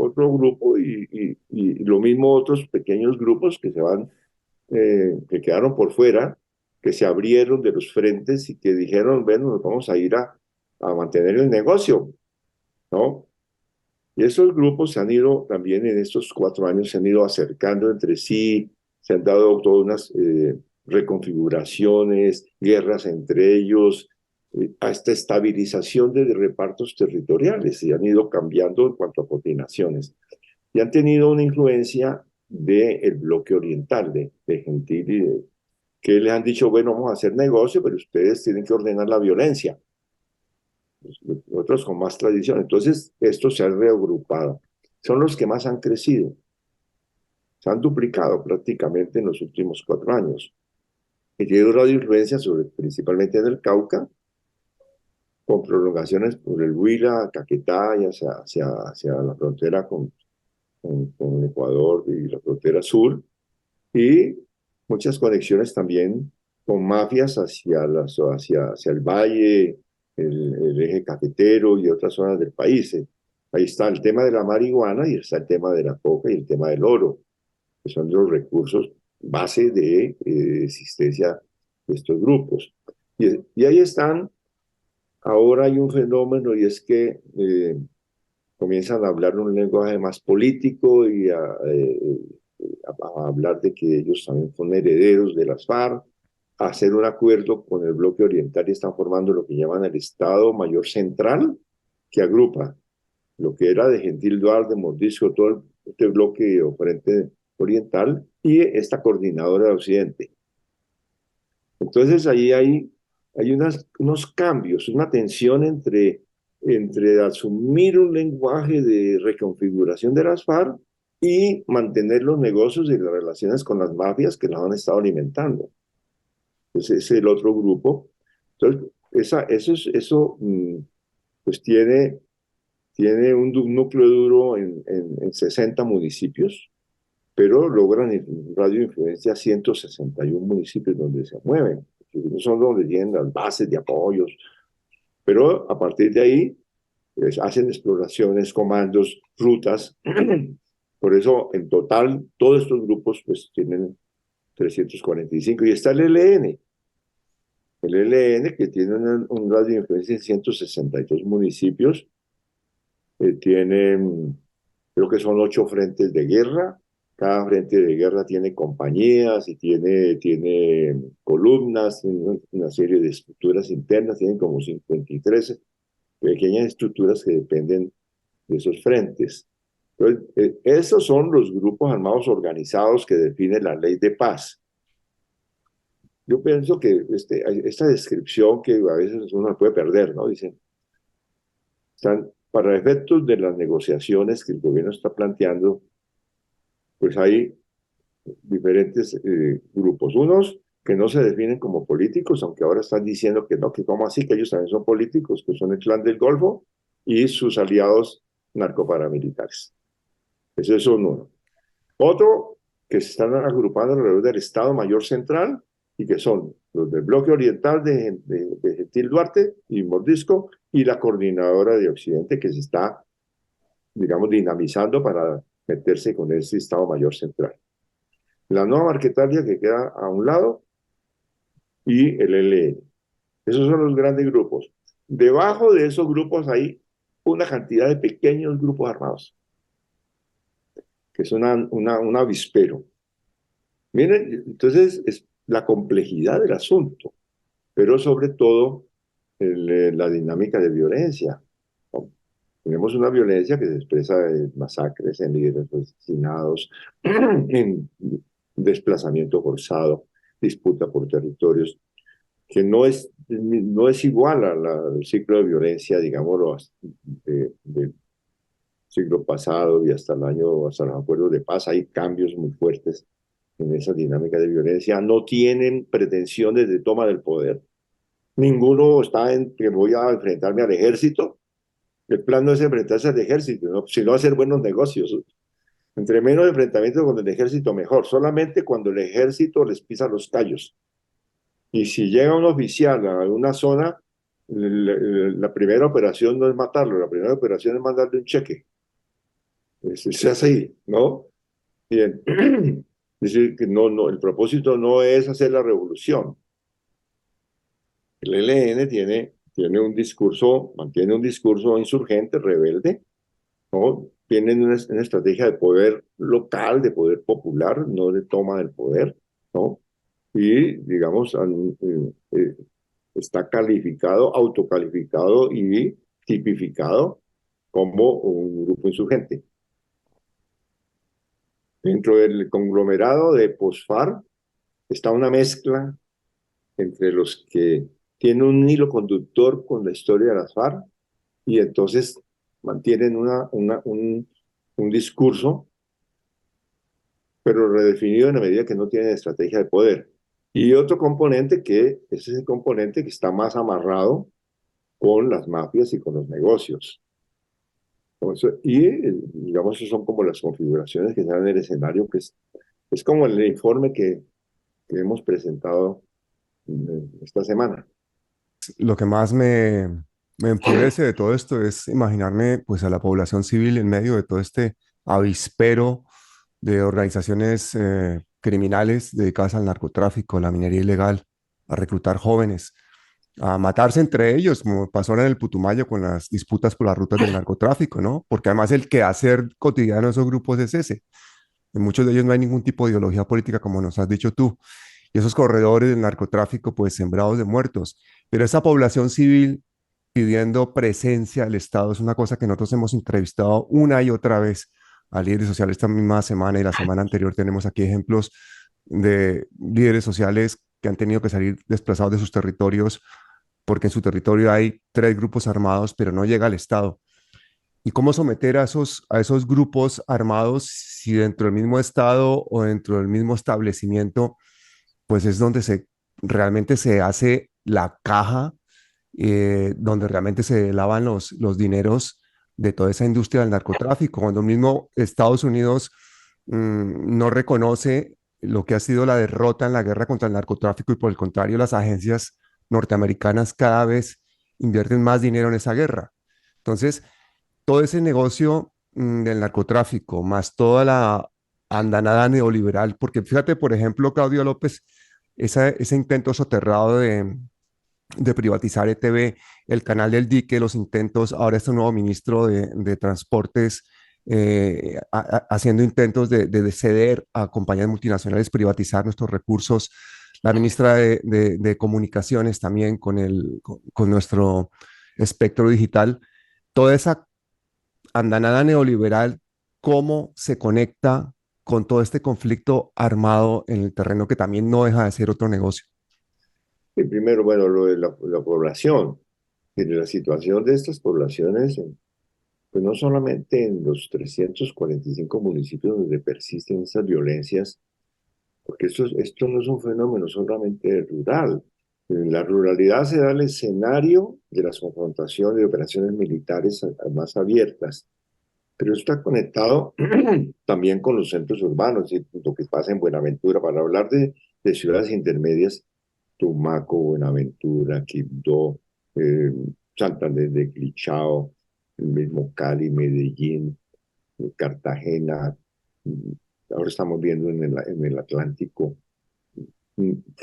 grupo y lo mismo otros pequeños grupos que se van, que quedaron por fuera, que se abrieron de los frentes y que dijeron, bueno, nos vamos a ir a mantener el negocio, ¿no? Y esos grupos se han ido también en estos 4 años, se han ido acercando entre sí, se han dado todas unas reconfiguraciones, guerras entre ellos, hasta estabilización de repartos territoriales y han ido cambiando en cuanto a coordinaciones. Y han tenido una influencia del bloque oriental, de Gentil que les han dicho, bueno, vamos a hacer negocio, pero ustedes tienen que ordenar la violencia. Otros con más tradición. Entonces, estos se han reagrupado. Son los que más han crecido. Se han duplicado prácticamente en los últimos 4 años. Y tiene una influencia sobre, principalmente en el Cauca, con prolongaciones por el Huila, Caquetá y hacia la frontera con Ecuador y la frontera sur, y muchas conexiones también con mafias hacia el valle, el eje cafetero y otras zonas del país. Ahí está el tema de la marihuana y está el tema de la coca y el tema del oro, que son los recursos base de existencia de estos grupos. Y ahí están. Ahora hay un fenómeno y es que comienzan a hablar un lenguaje más político y a hablar de que ellos también son herederos de las FARC, a hacer un acuerdo con el bloque oriental y están formando lo que llaman el Estado Mayor Central, que agrupa lo que era de Gentil Duarte, Mordisco, todo este bloque o frente oriental y esta coordinadora de Occidente. Entonces ahí hay unos cambios, una tensión entre asumir un lenguaje de reconfiguración de las FARC y mantener los negocios y las relaciones con las mafias que las han estado alimentando. Ese es el otro grupo. Entonces, eso pues tiene un núcleo duro en 60 municipios, pero logran un radio de influencia a 161 municipios donde se mueven. No son donde tienen las bases de apoyos, pero a partir de ahí hacen exploraciones, comandos, rutas. Por eso, en total, todos estos grupos pues tienen 345. Y está el ELN. El ELN, que tiene un radio de influencia en 162 municipios, tiene, creo que son 8 frentes de guerra. Cada frente de guerra tiene compañías y tiene columnas, tiene una serie de estructuras internas, tienen como 53 pequeñas estructuras que dependen de esos frentes. Entonces, esos son los grupos armados organizados que definen la ley de paz. Yo pienso que esta descripción que a veces uno puede perder, ¿no? Dicen, están para efectos de las negociaciones que el gobierno está planteando, pues hay diferentes grupos. Unos que no se definen como políticos, aunque ahora están diciendo que no, que como así, que ellos también son políticos, que son el Clan del Golfo y sus aliados narcoparamilitares. Ese es uno. Otro, que se están agrupando alrededor del Estado Mayor Central y que son los del bloque oriental de Gentil Duarte y Mordisco y la coordinadora de Occidente que se está, digamos, dinamizando para meterse con ese Estado Mayor Central. La nueva Marquetalia que queda a un lado y el ELN. Esos son los grandes grupos. Debajo de esos grupos hay una cantidad de pequeños grupos armados, que es un avispero. Miren, entonces es la complejidad del asunto, pero sobre todo la dinámica de violencia. ¿No? Tenemos una violencia que se expresa en masacres, en líderes asesinados, en desplazamiento forzado, disputa por territorios, que no es igual al ciclo de violencia, digámoslo, del siglo pasado y hasta los acuerdos de paz. Hay cambios muy fuertes en esa dinámica de violencia. No tienen pretensiones de toma del poder. Ninguno está en que voy a enfrentarme al ejército. El plan no es enfrentarse al ejército, ¿no? Sino hacer buenos negocios. Entre menos enfrentamiento con el ejército, mejor. Solamente cuando el ejército les pisa los callos. Y si llega un oficial a una zona, la primera operación no es matarlo, la primera operación es mandarle un cheque. Es así, ¿no? Bien. Es decir, que el propósito no es hacer la revolución. El ELN mantiene un discurso insurgente, rebelde, ¿no? Tienen una estrategia de poder local, de poder popular, no de toma del poder, ¿no? Y, digamos, está calificado, autocalificado y tipificado como un grupo insurgente. Dentro del conglomerado de POSFAR está una mezcla entre los que tienen un hilo conductor con la historia de las FARC y entonces mantienen un discurso, pero redefinido en la medida que no tienen estrategia de poder. Y otro componente ese es el componente que está más amarrado con las mafias y con los negocios. Entonces, digamos, esas son como las configuraciones que se dan en el escenario, que es como el informe que hemos presentado esta semana. Lo que más me enfurece de todo esto es imaginarme pues a la población civil en medio de todo este avispero de organizaciones criminales dedicadas al narcotráfico, la minería ilegal, a reclutar jóvenes, a matarse entre ellos, como pasó en el Putumayo con las disputas por las rutas del narcotráfico, ¿no? Porque además el quehacer cotidiano de esos grupos es ese. En muchos de ellos no hay ningún tipo de ideología política, como nos has dicho tú. Y esos corredores del narcotráfico, pues sembrados de muertos. Pero esa población civil pidiendo presencia del Estado es una cosa que nosotros hemos entrevistado una y otra vez a líderes sociales esta misma semana y la semana anterior tenemos aquí ejemplos de líderes sociales que han tenido que salir desplazados de sus territorios porque en su territorio hay tres grupos armados, pero no llega al Estado. ¿Y cómo someter a esos grupos armados si dentro del mismo Estado o dentro del mismo establecimiento, pues es donde realmente se hace la caja, donde realmente se lavan los dineros de toda esa industria del narcotráfico, cuando el mismo Estados Unidos no reconoce lo que ha sido la derrota en la guerra contra el narcotráfico y por el contrario las agencias norteamericanas cada vez invierten más dinero en esa guerra. Entonces, todo ese negocio del narcotráfico, más toda la andanada neoliberal, porque fíjate, por ejemplo, Claudio López, ese intento soterrado de privatizar ETV, el canal del dique, los intentos, ahora este nuevo ministro de Transportes haciendo intentos de ceder a compañías multinacionales, privatizar nuestros recursos, la ministra de Comunicaciones también con nuestro espectro digital, toda esa andanada neoliberal, cómo se conecta con todo este conflicto armado en el terreno que también no deja de ser otro negocio. Y primero, bueno, lo de la población, y de la situación de estas poblaciones, pues no solamente en los 345 municipios donde persisten estas violencias, porque esto no es un fenómeno solamente rural. En la ruralidad se da el escenario de las confrontaciones y operaciones militares más abiertas, pero está conectado también con los centros urbanos, y lo que pasa en Buenaventura, para hablar de ciudades intermedias, Tumaco, Buenaventura, Quibdó, eh, Santander de Clichao, el mismo Cali, Medellín, Cartagena, mm, ahora estamos viendo en el Atlántico,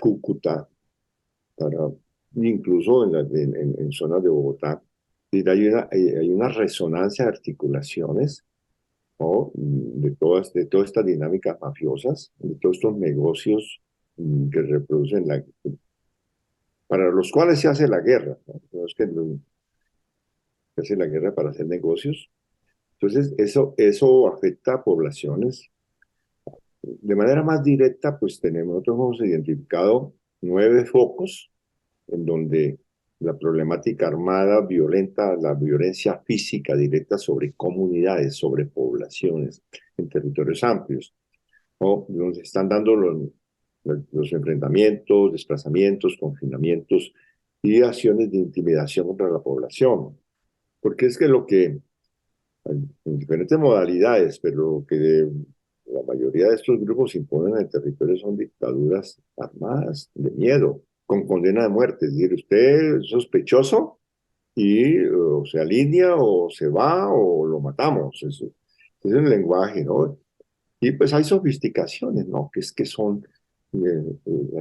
Cúcuta, para, incluso en zonas de Bogotá. Y hay una resonancia de articulaciones, ¿no? De todas estas dinámicas mafiosas, de todos estos negocios que reproducen para los cuales se hace la guerra, ¿no? No es que se hace la guerra para hacer negocios. Entonces, eso afecta a poblaciones. De manera más directa, pues nosotros hemos identificado 9 focos en donde la problemática armada violenta, la violencia física directa sobre comunidades, sobre poblaciones en territorios amplios, ¿no? Donde se están dando los enfrentamientos, desplazamientos, confinamientos y acciones de intimidación contra la población. Porque es que en diferentes modalidades, pero lo que la mayoría de estos grupos imponen en el territorio son dictaduras armadas, de miedo, con condena de muerte. Es decir, usted es sospechoso y o se alinea o se va o lo matamos. Eso es el lenguaje, ¿no? Y pues hay sofisticaciones, ¿no? Que es que son,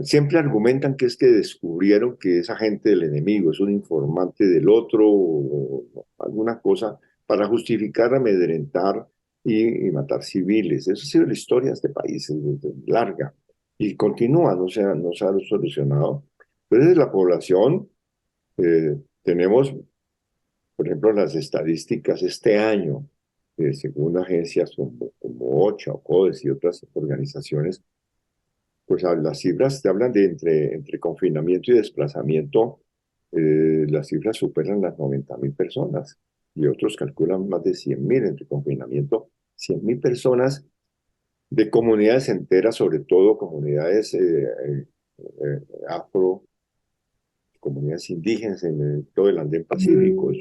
siempre argumentan que es que descubrieron que esa gente del enemigo es un informante del otro o alguna cosa para justificar, amedrentar y matar civiles. Eso ha sido la historia de este país, es larga y continúa, no se ha solucionado. Entonces la población, tenemos, por ejemplo, las estadísticas este año, según agencias como OCHA o CODES y otras organizaciones, pues las cifras te hablan de entre confinamiento y desplazamiento, las cifras superan las 90.000 personas y otros calculan más de 100.000 entre confinamiento, 100.000 personas de comunidades enteras, sobre todo comunidades afro, comunidades indígenas en todo el Andén Pacífico.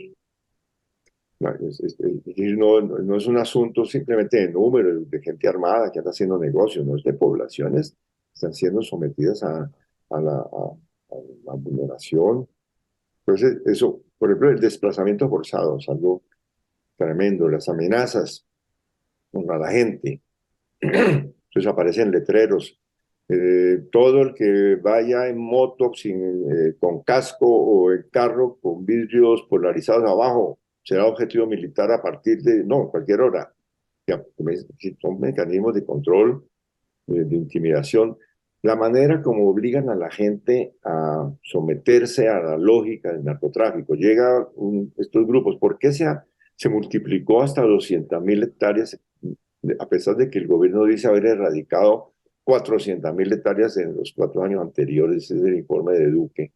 No es un asunto simplemente de número, de gente armada que anda haciendo negocios, no es de poblaciones que están siendo sometidas a la vulneración. Entonces, eso, por ejemplo, el desplazamiento forzado es algo tremendo, las amenazas contra la gente. Entonces aparecen letreros. Todo el que vaya en moto con casco o en carro con vidrios polarizados abajo será objetivo militar a partir de, no, cualquier hora. Ya, son mecanismos de control, de intimidación. La manera como obligan a la gente a someterse a la lógica del narcotráfico. Estos grupos, ¿por qué se multiplicó hasta 200.000 hectáreas, a pesar de que el gobierno dice haber erradicado 400.000 hectáreas en los 4 años anteriores? Es el informe de Duque.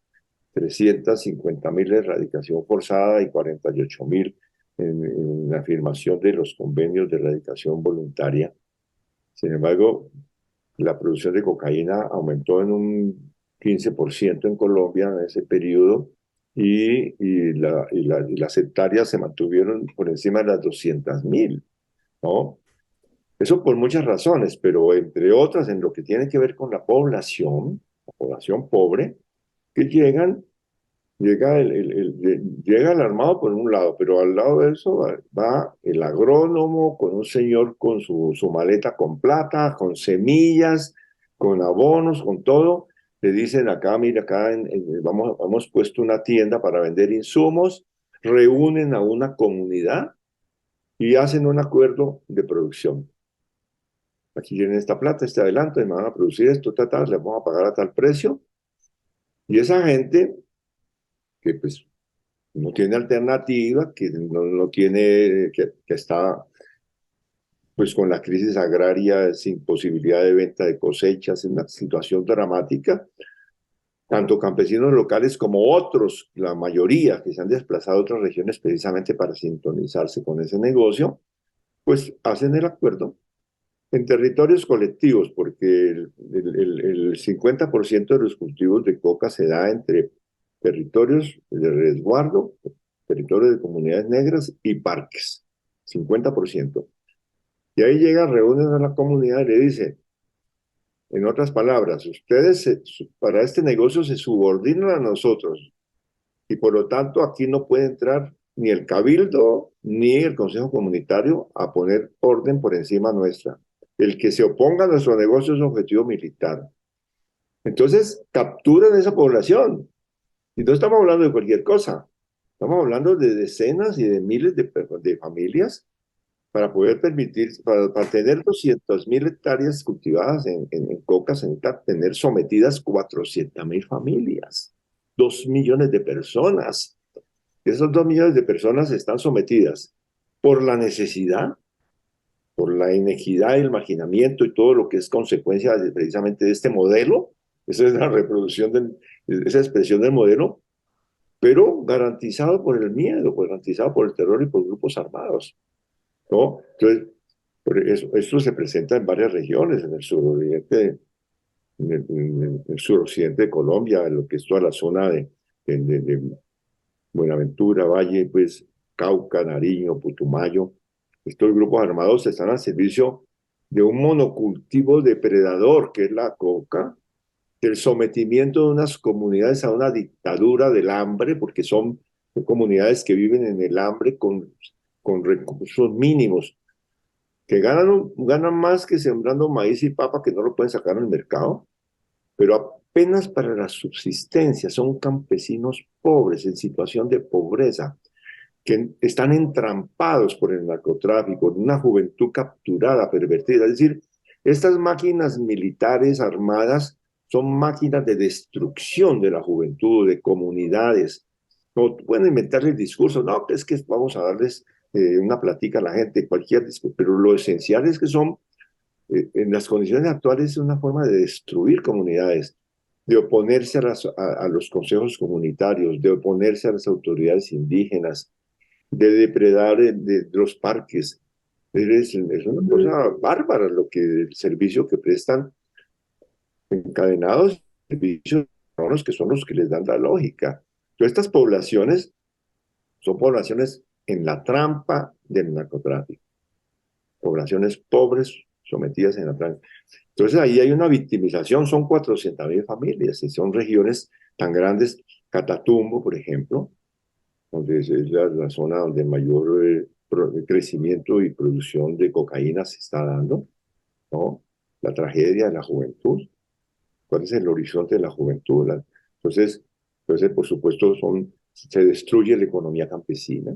350.000 de erradicación forzada y 48.000 en la afirmación de los convenios de erradicación voluntaria. Sin embargo, la producción de cocaína aumentó en un 15% en Colombia en ese periodo y las hectáreas se mantuvieron por encima de las 200.000, ¿no? Eso por muchas razones, pero entre otras en lo que tiene que ver con la población pobre, que llega el armado por un lado, pero al lado de eso va el agrónomo con un señor con su maleta con plata, con semillas, con abonos, con todo. Le dicen acá, mira, acá hemos puesto una tienda para vender insumos, reúnen a una comunidad y hacen un acuerdo de producción. Aquí tienen esta plata, este adelanto, y me van a producir esto, les vamos a pagar a tal precio. Y esa gente que pues no tiene alternativa, que no tiene, que está pues con la crisis agraria sin posibilidad de venta de cosechas, en una situación dramática, tanto campesinos locales como otros, la mayoría que se han desplazado a otras regiones precisamente para sintonizarse con ese negocio, pues hacen el acuerdo en territorios colectivos, porque el 50% de los cultivos de coca se da entre territorios de resguardo, territorios de comunidades negras y parques, 50%. Y ahí llega, reúnen a la comunidad y le dicen, en otras palabras, ustedes para este negocio se subordinan a nosotros y por lo tanto aquí no puede entrar ni el cabildo ni el consejo comunitario a poner orden por encima nuestra. El que se oponga a nuestro negocio es objetivo militar. Entonces capturan esa población Y no estamos hablando de cualquier cosa, estamos hablando de decenas y de miles de familias para poder permitir, para tener 200.000 hectáreas cultivadas en coca, se necesita tener sometidas 400.000 familias, 2 millones de personas. Y esos 2 millones de personas están sometidas por la necesidad, por la inequidad, el marginamiento y todo lo que es consecuencia precisamente de este modelo. Esa es la reproducción, esa expresión del modelo, pero garantizado por el miedo, garantizado por el terror y por grupos armados, ¿no? Entonces, por eso, esto se presenta en varias regiones, en el suroriente, en el suroccidente de Colombia, en lo que es toda la zona de Buenaventura, Valle, pues Cauca, Nariño, Putumayo. Estos grupos armados están al servicio de un monocultivo depredador que es la coca, del sometimiento de unas comunidades a una dictadura del hambre, porque son comunidades que viven en el hambre con recursos mínimos, que ganan más que sembrando maíz y papa que no lo pueden sacar al mercado, pero apenas para la subsistencia. Son campesinos pobres, en situación de pobreza, que están entrampados por el narcotráfico, una juventud capturada, pervertida. Es decir, estas máquinas militares armadas son máquinas de destrucción de la juventud, de comunidades. No pueden inventarles discursos, no, es que vamos a darles una platica a la gente, cualquier discurso, pero lo esencial es que son, en las condiciones actuales, es una forma de destruir comunidades, de oponerse a los consejos comunitarios, de oponerse a las autoridades indígenas, de depredar de los parques. Es una cosa bárbara lo que el servicio que prestan encadenados, servicios que son los que les dan la lógica. Todas estas poblaciones son poblaciones en la trampa del narcotráfico, poblaciones pobres sometidas en la trampa. Entonces ahí hay una victimización, son 400.000 familias y son regiones tan grandes, Catatumbo, por ejemplo, donde es la zona donde mayor crecimiento y producción de cocaína se está dando, ¿no? La tragedia de la juventud. ¿Cuál es el horizonte de la juventud? Entonces, por supuesto, se destruye la economía campesina,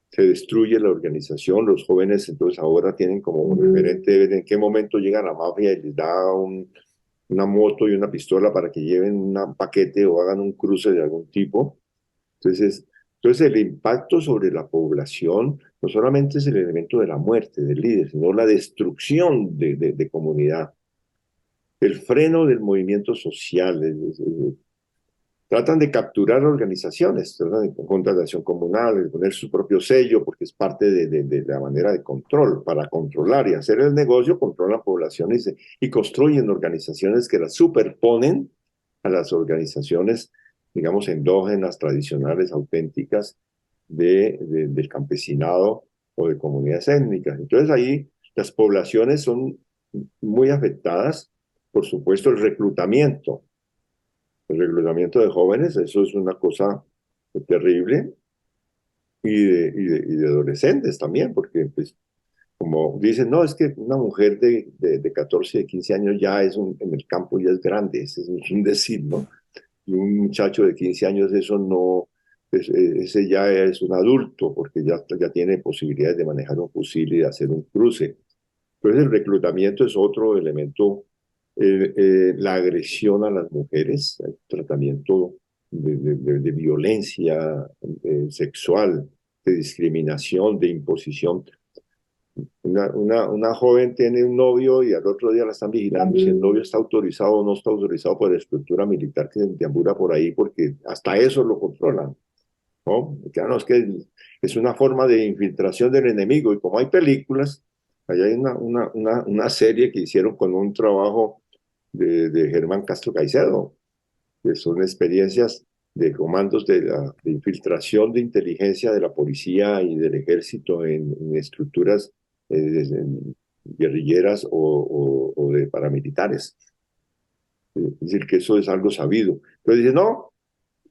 se destruye la organización, los jóvenes entonces ahora tienen como un referente de en qué momento llega la mafia y les da una moto y una pistola para que lleven un paquete o hagan un cruce de algún tipo. Entonces, el impacto sobre la población no solamente es el elemento de la muerte del líder, sino la destrucción de comunidad, el freno del movimiento social. Tratan de capturar organizaciones, tratan de contratación comunal, de poner su propio sello, porque es parte de la manera de control. Para controlar y hacer el negocio, controlan poblaciones y construyen organizaciones que las superponen a las organizaciones, digamos, endógenas, tradicionales, auténticas del campesinado o de comunidades étnicas. Entonces ahí las poblaciones son muy afectadas, por supuesto, el reclutamiento de jóvenes, eso es una cosa terrible, y de adolescentes también, porque pues, como dicen, no, es que una mujer de 14, de 15 años ya en el campo ya es grande, ese es un decir, ¿no? Y un muchacho de 15 años, eso no, ese ya es un adulto, porque ya tiene posibilidades de manejar un fusil y de hacer un cruce. Entonces el reclutamiento es otro elemento, la agresión a las mujeres, el tratamiento de violencia sexual, de discriminación, de imposición. Una joven tiene un novio y al otro día la están vigilando si el novio está autorizado o no está autorizado por la estructura militar que deambula por ahí, porque hasta eso lo controlan, ¿no? Claro, es que es una forma de infiltración del enemigo, y como hay películas, allá hay una serie que hicieron con un trabajo de Germán Castro Caicedo, que son experiencias de comandos de infiltración de inteligencia de la policía y del ejército en estructuras guerrilleras o de paramilitares. Es decir, que eso es algo sabido. Entonces dice, no,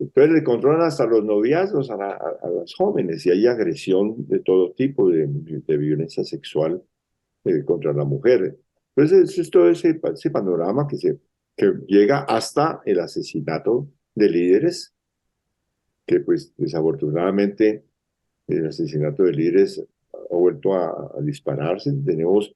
entonces le controlan hasta los noviazgos a las jóvenes, y hay agresión de todo tipo de violencia sexual contra la mujer. Entonces es todo ese panorama que llega hasta el asesinato de líderes, que pues desafortunadamente el asesinato de líderes ha vuelto a dispararse. Tenemos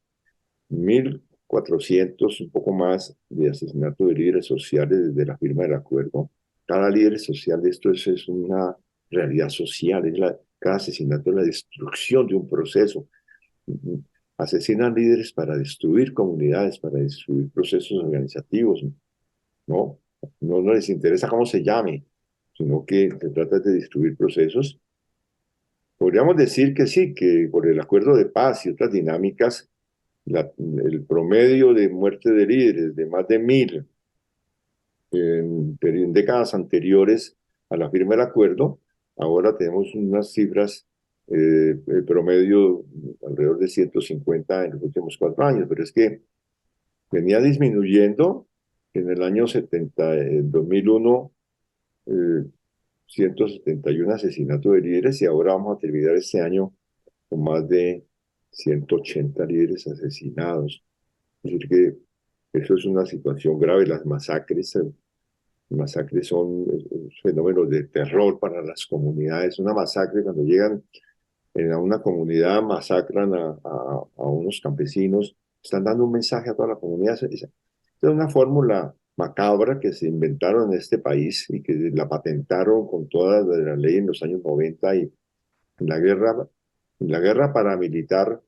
1.400, un poco más, de asesinato de líderes sociales desde la firma del acuerdo. Cada líder social de esto es una realidad social, cada asesinato es la destrucción de un proceso. Asesinan líderes para destruir comunidades, para destruir procesos organizativos, ¿no? No les interesa cómo se llame, sino que se trata de destruir procesos. Podríamos decir que sí, que por el acuerdo de paz y otras dinámicas, el promedio de muerte de líderes de más de 1.000 en décadas anteriores a la firma del acuerdo, ahora tenemos unas cifras, el promedio alrededor de 150 en los últimos 4 años, pero es que venía disminuyendo en el año 70, en 2001, 171 asesinatos de líderes, y ahora vamos a terminar este año con más de 180 líderes asesinados. Es decir, que eso es una situación grave. Las masacres son fenómenos de terror para las comunidades. Una masacre, cuando llegan a una comunidad, masacran a unos campesinos, están dando un mensaje a toda la comunidad. Es una fórmula macabra que se inventaron en este país y que la patentaron con toda la ley en los años 90, y en la guerra paramilitar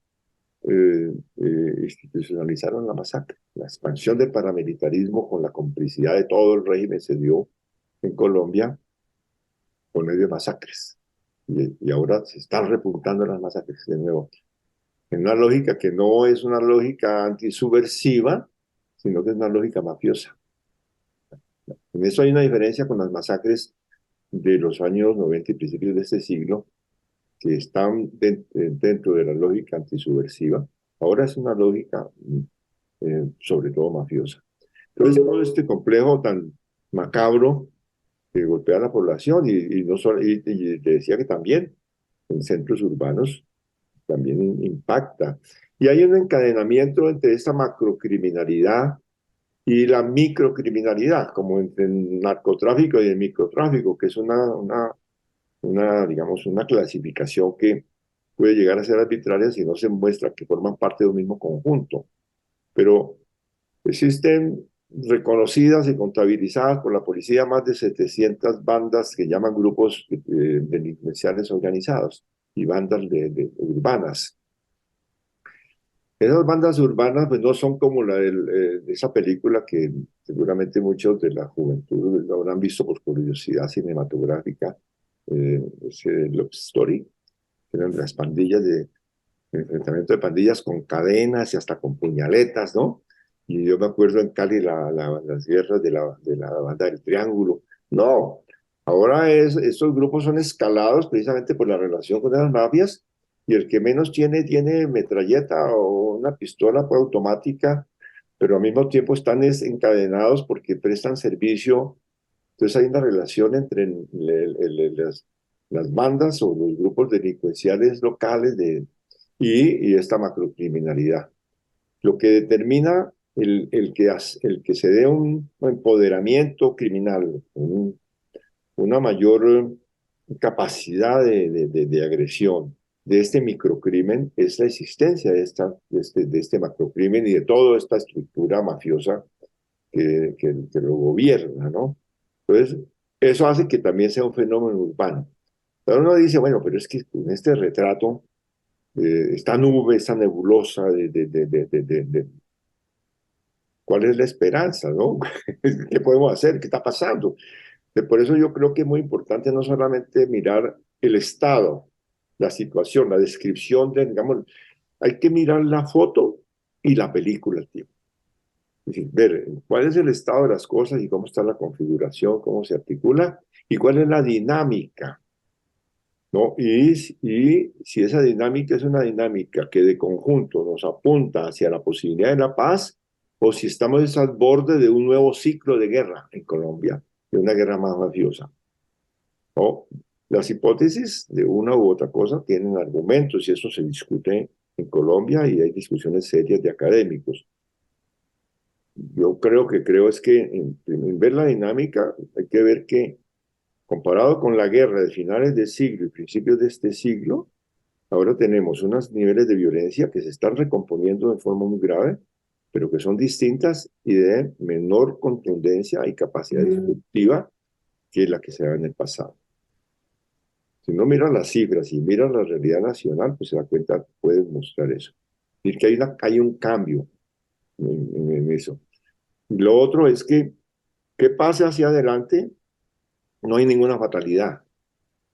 institucionalizaron la masacre. La expansión del paramilitarismo con la complicidad de todo el régimen se dio en Colombia por medio de masacres. Y ahora se están repuntando las masacres de nuevo. En una lógica que no es una lógica antisubversiva, sino que es una lógica mafiosa. En eso hay una diferencia con las masacres de los años 90 y principios de este siglo, que están dentro de la lógica antisubversiva. Ahora es una lógica sobre todo mafiosa. Entonces, todo este complejo tan macabro que golpea a la población, y no solo, y te decía que también en centros urbanos también impacta. Y hay un encadenamiento entre esta macrocriminalidad y la microcriminalidad, como entre el narcotráfico y el microtráfico, que es digamos, una clasificación que puede llegar a ser arbitraria si no se muestra que forman parte de un mismo conjunto. Pero existen reconocidas y contabilizadas por la policía más de 700 bandas que llaman grupos delincuenciales organizados y bandas urbanas. Esas bandas urbanas pues no son como de esa película que seguramente muchos de la juventud lo habrán visto por curiosidad cinematográfica, ese Love Story, que eran las pandillas enfrentamiento de pandillas con cadenas y hasta con puñaletas, ¿no? Y yo me acuerdo en Cali las guerras de la banda del Triángulo. No, ahora estos grupos son escalados precisamente por la relación con las mafias, y el que menos tiene metralleta o una pistola automática, pero al mismo tiempo están encadenados porque prestan servicio. Entonces hay una relación entre las bandas o los grupos delincuenciales locales y esta macrocriminalidad. Lo que determina el que se dé un empoderamiento criminal, una mayor capacidad de agresión de este microcrimen, es la existencia de este macrocrimen y de toda esta estructura mafiosa que lo gobierna, ¿no? Entonces, eso hace que también sea un fenómeno urbano. Pero uno dice, bueno, pero es que en este retrato, esta nube, esta nebulosa ¿cuál es la esperanza, no? ¿Qué podemos hacer? ¿Qué está pasando? Por eso yo creo que es muy importante no solamente mirar el estado, la situación, la descripción digamos, hay que mirar la foto y la película, tío. Es decir, ver cuál es el estado de las cosas y cómo está la configuración, cómo se articula y cuál es la dinámica, ¿no? Y si esa dinámica es una dinámica que de conjunto nos apunta hacia la posibilidad de la paz, o si estamos al borde de un nuevo ciclo de guerra en Colombia, de una guerra más mafiosa. ¿No? Las hipótesis de una u otra cosa tienen argumentos y eso se discute en Colombia y hay discusiones serias de académicos. yo creo es que en ver la dinámica hay que ver que comparado con la guerra de finales de siglo y principios de este siglo, ahora tenemos unos niveles de violencia que se están recomponiendo de forma muy grave, pero que son distintas y de menor contundencia y capacidad destructiva que la que se da en el pasado. Si uno mira las cifras y mira la realidad nacional, pues se da cuenta, puede mostrar eso. Es decir, que hay un cambio en eso. Y lo otro es que, ¿qué pasa hacia adelante? No hay ninguna fatalidad.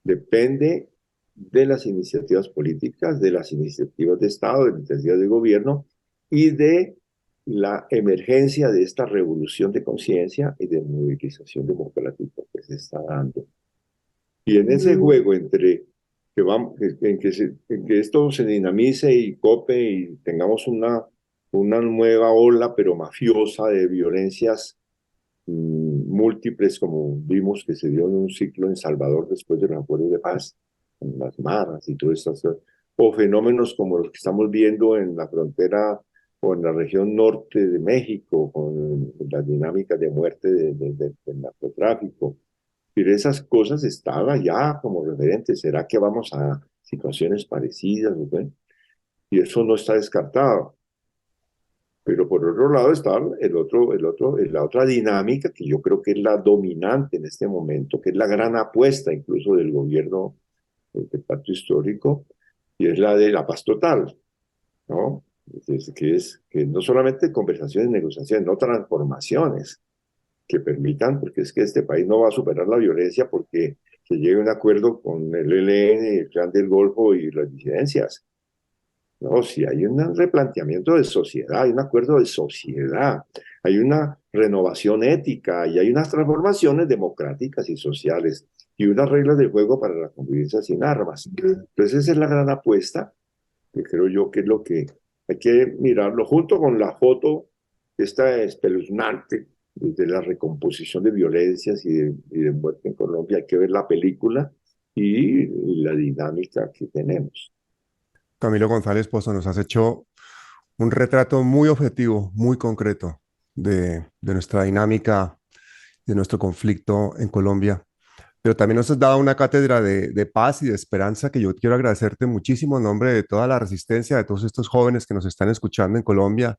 Depende de las iniciativas políticas, de las iniciativas de Estado, de las iniciativas de gobierno y de la emergencia de esta revolución de conciencia y de movilización democrática que se está dando. Y en ese juego entre que vamos, en que esto se dinamice y cope y tengamos una nueva ola, pero mafiosa, de violencias múltiples, como vimos que se dio en un ciclo en Salvador después de los acuerdos de paz, con las maras y todo esto, o fenómenos como los que estamos viendo en la frontera o en la región norte de México, con las dinámicas de muerte del narcotráfico. Pero esas cosas están allá como referentes. ¿Será que vamos a situaciones parecidas? ¿No? Y eso no está descartado. Pero por otro lado está la otra dinámica que yo creo que es la dominante en este momento, que es la gran apuesta incluso del gobierno del pacto histórico, y es la de la paz total, ¿no? Que no solamente conversaciones, negociaciones, no transformaciones que permitan, porque es que este país no va a superar la violencia porque se llegue a un acuerdo con el ELN, el Clan del Golfo y las disidencias. No, si hay un replanteamiento de sociedad, hay un acuerdo de sociedad, hay una renovación ética y hay unas transformaciones democráticas y sociales y unas reglas del juego para la convivencia sin armas. Entonces esa es la gran apuesta, que creo yo que es lo que hay que mirarlo junto con la foto esta espeluznante de la recomposición de violencias y de muerte en Colombia. Hay que ver la película y la dinámica que tenemos. Camilo González Pozo, nos has hecho un retrato muy objetivo, muy concreto de nuestra dinámica, de nuestro conflicto en Colombia. Pero también nos has dado una cátedra de paz y de esperanza que yo quiero agradecerte muchísimo en nombre de toda la resistencia, de todos estos jóvenes que nos están escuchando en Colombia,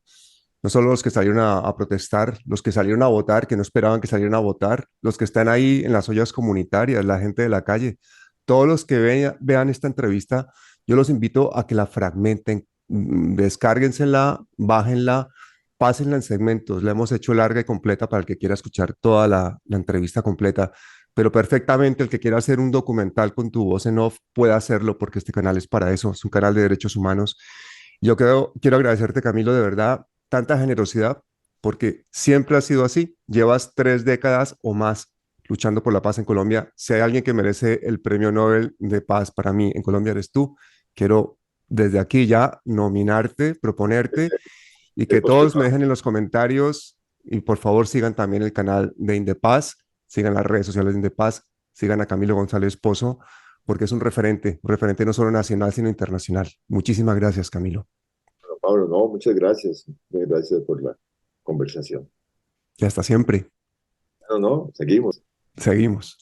no solo los que salieron a protestar, los que salieron a votar, que no esperaban que salieran a votar, los que están ahí en las ollas comunitarias, la gente de la calle, todos los que vean esta entrevista, yo los invito a que la fragmenten, descárguensela, bájenla, pásenla en segmentos. La hemos hecho larga y completa para el que quiera escuchar toda la entrevista completa, pero perfectamente el que quiera hacer un documental con tu voz en off puede hacerlo porque este canal es para eso, es un canal de derechos humanos. Quiero agradecerte, Camilo, de verdad, tanta generosidad, porque siempre ha sido así. Llevas 3 décadas o más luchando por la paz en Colombia. Si hay alguien que merece el premio Nobel de Paz para mí en Colombia, eres tú. Quiero desde aquí ya nominarte, proponerte y que todos me dejen en los comentarios y por favor sigan también el canal de Indepaz, sigan las redes sociales de Indepaz, sigan a Camilo González Pozo, porque es un referente no solo nacional, sino internacional. Muchísimas gracias, Camilo. Bueno, Pablo, no, muchas gracias. Muchas gracias por la conversación. Y hasta siempre. No, no, seguimos. Seguimos.